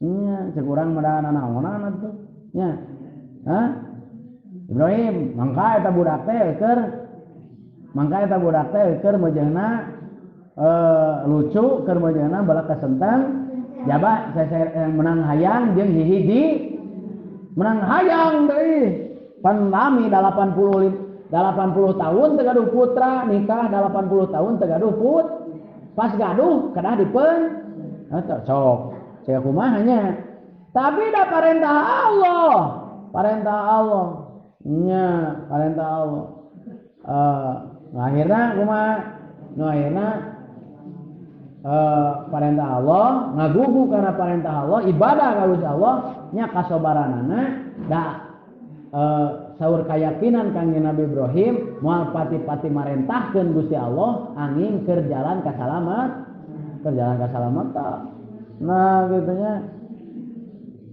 nya cek urang madana naonan atuh nya Ibrahim mangka eta budak teh keur meujeuhna lucu keur meujeuhna balak kasentang jaba menang hayang jeung hiji menang hayang deui pan lami 80 tahun teu gaduh putra nikah 80 tahun teu gaduh pas gaduh kedah dipeun eta sok saya kumaha nya tapi da parentah Allah nya parentah Allah akhirna kumaha akhirna parentah Allah ngagugu karena parentah Allah ibadah ka Gusti Allah nya kasobaranana da saur kayakinan kangjeng Nabi Ibrahim moal pati-pati marentahkeun Gusti Allah angin keur jalan ka salamet nah gitunya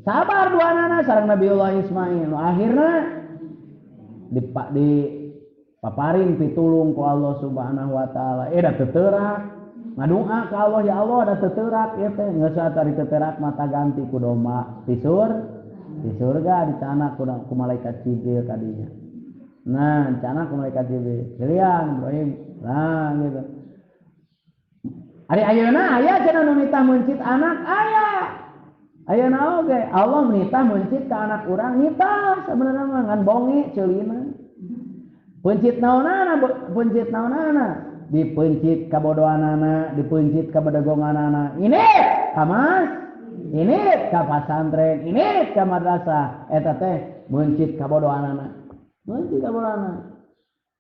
sabar duanana sareng Nabiullah Ismail akhirna dipaparin pitulung ku Allah Subhanahu wa taala da teteurak ngadoa ka Allah ya Allah ada teterak ieu teh geus tari teterak mata ganti ku domba di surga dicana ku malaikat Jibril kadinya. Nah, dicana ku malaikat Jibril. Kalian Ibrahim. Nah, gitu. Ari ayeuna aya cenah nu nitah mencit anak aya. Ayeuna oge Allah nitah mencit ka anak urang nitah sabenerna mah ngan bonge ceulina. Pencit naonana dipencit kabodohanana, dipencit kabedagonganana. Ini ka mas, ini ka pasantren, ini ka madrasah. Eta teh mencit kabodohanana. Mencit kabodohanana.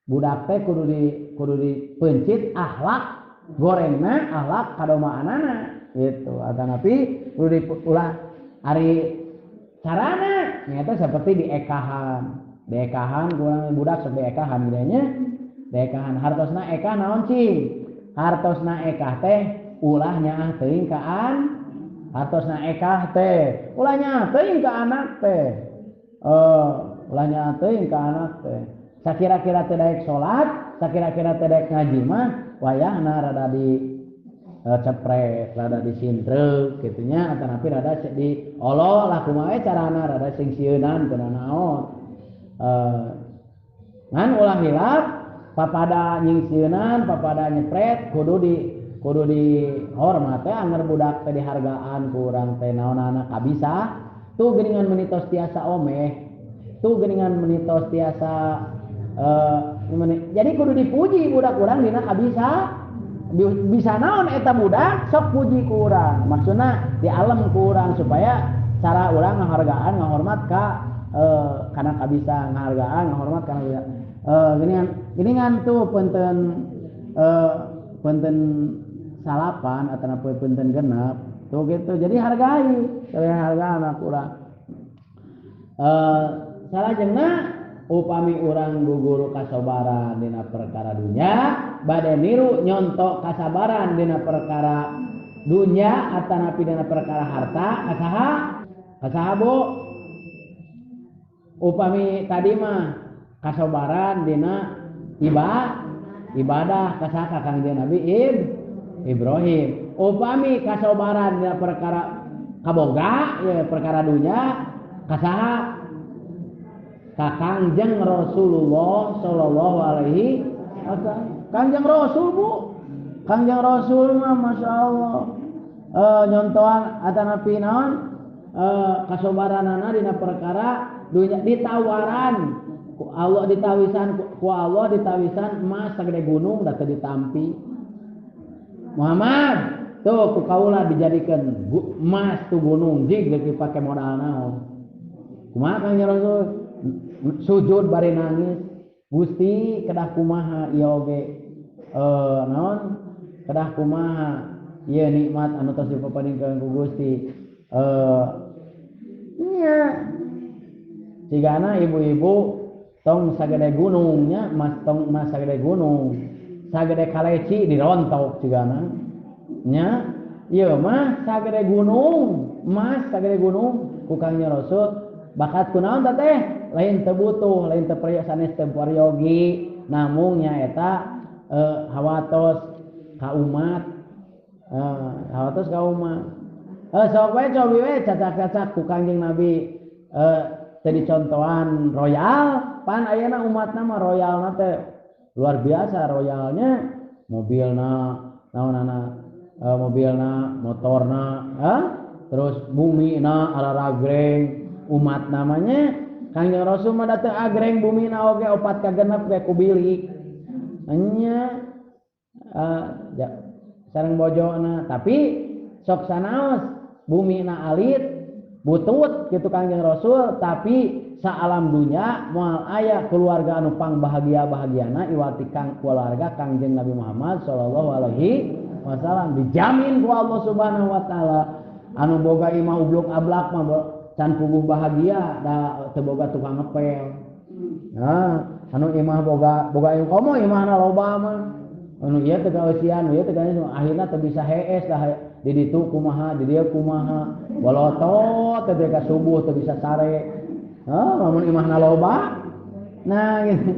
Budak teh kudu dipencit akhlak gorengna, akhlak kadomaanana. Gitu. Atanapi kudu diulah ari carana nyata seperti diekahan. Diekahan kurang budak sok diekahan gidanya. Dekahan hartosna eka naon cing hartosna eka teh ulah nyaah teuing ka hartosna eka teh ulah nyaah teuing ka anak teh ulah nyaah teuing ka anak teh sakira-kira teu daek salat sakira-kira teu daek ngaji mah wayahna rada di cepret rada disintreuk kitu nya atanapi rada di olo lah kumaha carana rada sing sieunan teu naon ngan ulah hilap papada nyingsieunan papada nyepret kudu dihormat teh anger budak teh dihargaan ku urang teh naonana kabisa tuh geuningan menitos tiasa omeh tuh geuningan menitos tiasa jadi kudu dipuji budak urang dina kabisa bisa naon eta budak sok puji ku urang maksudna di alam ku urang supaya cara urang ngahargaan ngahormat ka kana kabisa ngahargaan ngahormat kana geuningan tuh punten salapan ataupun punten genep tuh gitu jadi hargai anak urang salajengna upami urang guguru kasabaran dina perkara dunya bade niru nyontok kasabaran dina perkara dunya atanapi dina perkara harta kasaha bu upami tadi mah kasabaran dina ibadah kasaha Kangjeng Nabi Ibrahim upami kasabaran dina perkara kaboga ya perkara dunya kasaha ka Kangjeng Rasulullah sallallahu alaihi wasallam Kangjeng Rasul bu Kangjeng Rasul mah masyaallah nyontohan atanapi naon kasabaranana dina perkara dunya ditawaran Allah ditawisan ku Allah ditawisan emas sagede gunung da teu ditampi Muhammad tuh ku kaula dijadikeun emas tu gunung jig geus dipake modal naon kumaha Kangjeng Rasul sujud bari nangis Gusti kedah kumaha ieu oge naon kedah kumaha ieu nikmat anu tos dipaparingkeun ku Gusti nya cigana ibu-ibu tong sagede gunungnya mas sagede gunung sagede kaleci dirontok cigana nya ieu mah sagede gunung emas sagede gunung ku Kangjeng Rasul bakat kunaon teh lain teu butuh lain teu perlu sanes teu pariogi namung nya eta hawatos ka umat sok we cobi we cacak-cacak ku Kangjeng Nabi teu dicontohan royal pan ayeuna umatna mah royalna teh luar biasa royalnya mobilna naonana mobilna motorna terus bumina araragreng umat namanya Kangjeng Rasul mah datang agreng bumina oge 4 ka 6 we ku bilik nya sareng bojona tapi sok sanaos bumina alit butut gitu Kangjeng Rasul tapi saalam dunya moal aya keluarga anu pang bahagiana iwati kang keluarga Kangjeng Nabi Muhammad sallallahu alaihi wasallam dijamin ku Allah Subhanahu wa taala anu boga imah ubluk ablak mah can puguh bahagia da teu boga tukang ngepel anu imah boga komo imahna loba mah anu ieu teu gawesian ieu teu gawesian akhirna teu bisa hees dah di ditu kumaha di dieu kumaha walotot teu ka subuh teu bisa sare lamun imahna loba nah gitu.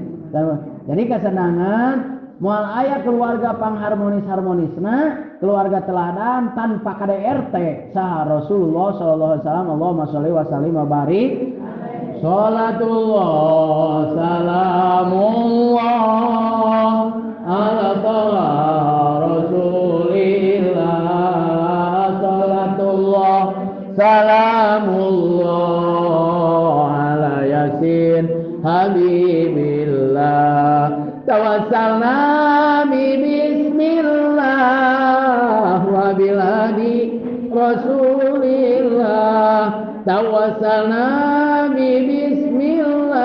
Jadi kesenangan moal aya keluarga pangharmonis-harmonisna, keluarga teladan tanpa KDRT saha Rasulullah sallallahu alaihi wasallam. Allahumma sholli wa sallim wa barik. Salatullah salamullah ala taala Rasulillah. Salatullah salamullah ala yasin habibillah. Tawassalna bismillah wa biladi Rasulillah. Tawassalna bismillah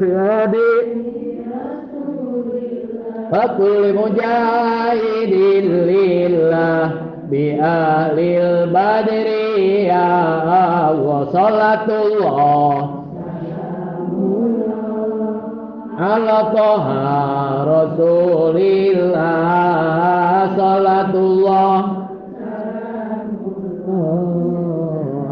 biladi Fakul mujahidin lillah bi ahlil badri ya Allah. Salatullah ala toha Rasulillah. Salatullah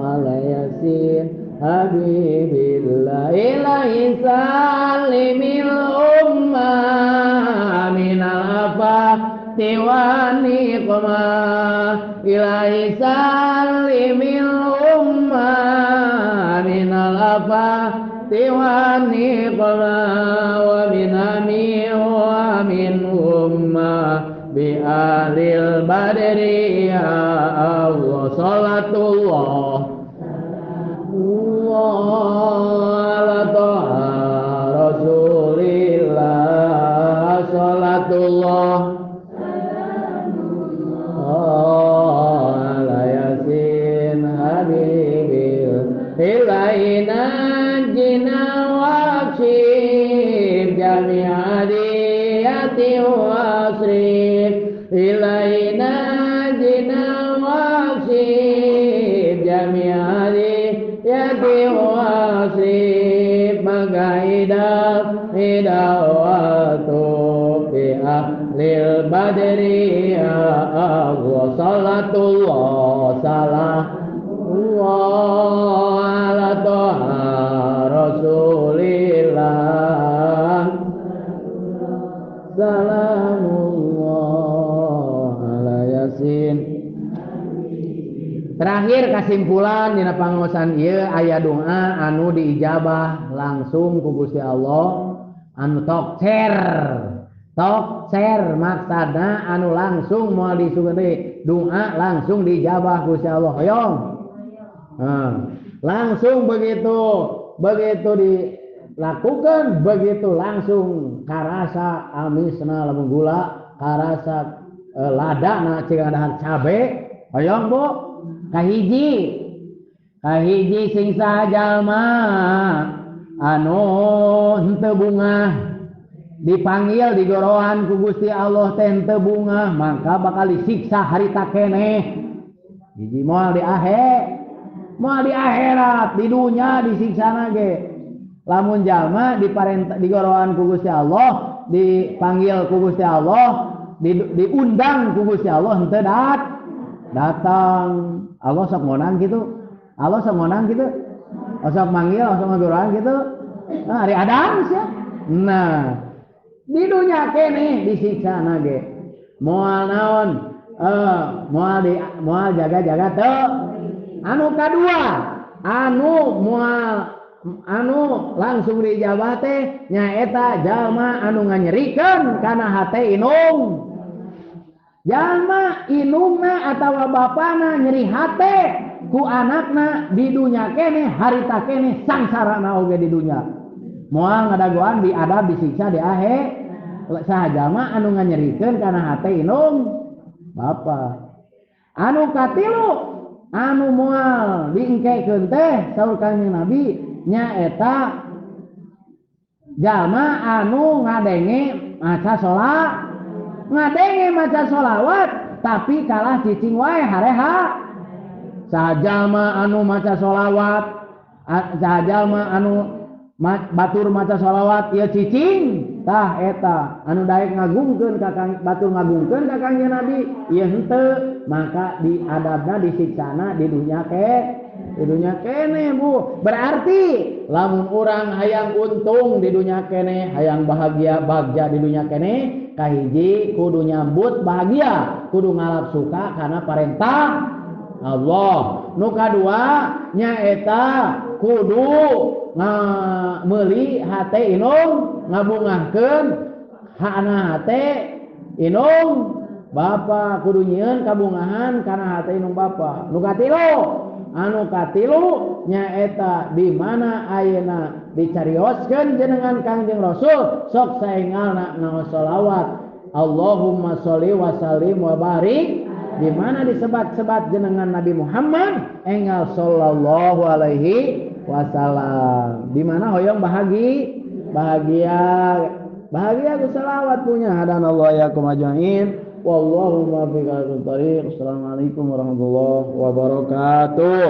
ala yasin habibillah. Ilahi salimil ummah minal afati wa niqmah. Ilahi salimil ummah minal afati wa niqmah wa min ami wa min ummah bi ahlil badri ya Allah. Salatullah ala toha Rasulillah. Salatullah ala yasin habibil. Ilaina jina waqshib jami'adiyati wasrif. Ilaina jina waqshib jami'adiyati wasrif. Magaidah hidawatu fi ahlil badri ya Allah. Salatullah salamullah ala toha Rasulillah. Salamullah ala yasin. Terakhir kesimpulan dina pangaosan ieu aya doa anu diijabah langsung ku Gusti Allah, anu tok cer maksudna anu langsung moal disugeun doa langsung diijabah Gusti Allah. Hoyong langsung begitu dilakukan begitu langsung karasa amisna lamun gula, karasa ladana cing adahan cabe. Hoyong Bu kahiji sing sajalma anu henteu bungah dipanggil digorohan ku Gusti Allah teh henteu bungah, maka bakal disiksa harita keneh. Hiji moal di akhirat, di dunya disiksana ge. Lamun jalma digorohan ku Gusti Allah, dipanggil ku Gusti Allah, diundang ku Gusti Allah henteu datang. Allah sok ngonang gitu. Sok manggil, sok ngagorohan gitu. Nah, hari adang sia. Nah, di dunya kene disiksa nage. Moal naon? Moal jaga-jaga teu. Anu kadua, anu langsung dijawab teh nyaeta jalma anu nganyerikeun kana hate inung. Jalma inungna atawa bapana nyeri hate ku anakna di dunya kene harita kene sangsarana oge di dunya. Moal ngadagoan diadab disiksa di ahe. Saha jalma anu nganyerikeun kana hate inung bapa. Anu katilu anu moal diengkekeun teh saur Kanjeng Nabi nyaeta jalma anu ngadenge maca sholawat tapi kalah cicing wae hareha. Sajalma anu maca sholawat, sajalma anu batur maca sholawat ieu cicing tah eta anu daek ngagungkeun ka batur ngagungkeun ka Kanjeng Nabi ieu henteu, maka diadabna disiksana di dunya di dunia kene Bu. Berarti lamun urang hayang untung di dunia kene, hayang bahagia bagja di dunia kene, kahiji kudu nyambut bahagia, kudu ngalap suka karena perintah Allah. Nu kadua nyaeta kudu meuli hate inung ngabungahkeun hana hate inung bapa, kudu nyieun kabungahan kana hate inung bapa. Nu katilu, anu katilu nyaeta di mana ayeuna dicarioskeun jenengan Kangjeng Rasul sok saengalna ngaos sholawat Allahumma sholli wa sallim wa barik, di mana disebat-sebat jenengan Nabi Muhammad enggal sallallahu alaihi wasallam, di mana hoyong bahagia ku selawat punya hadanallahu yakum ajmain wallahu muwaffiq ila thoriq. Assalamualaikum warahmatullahi wabarakatuh.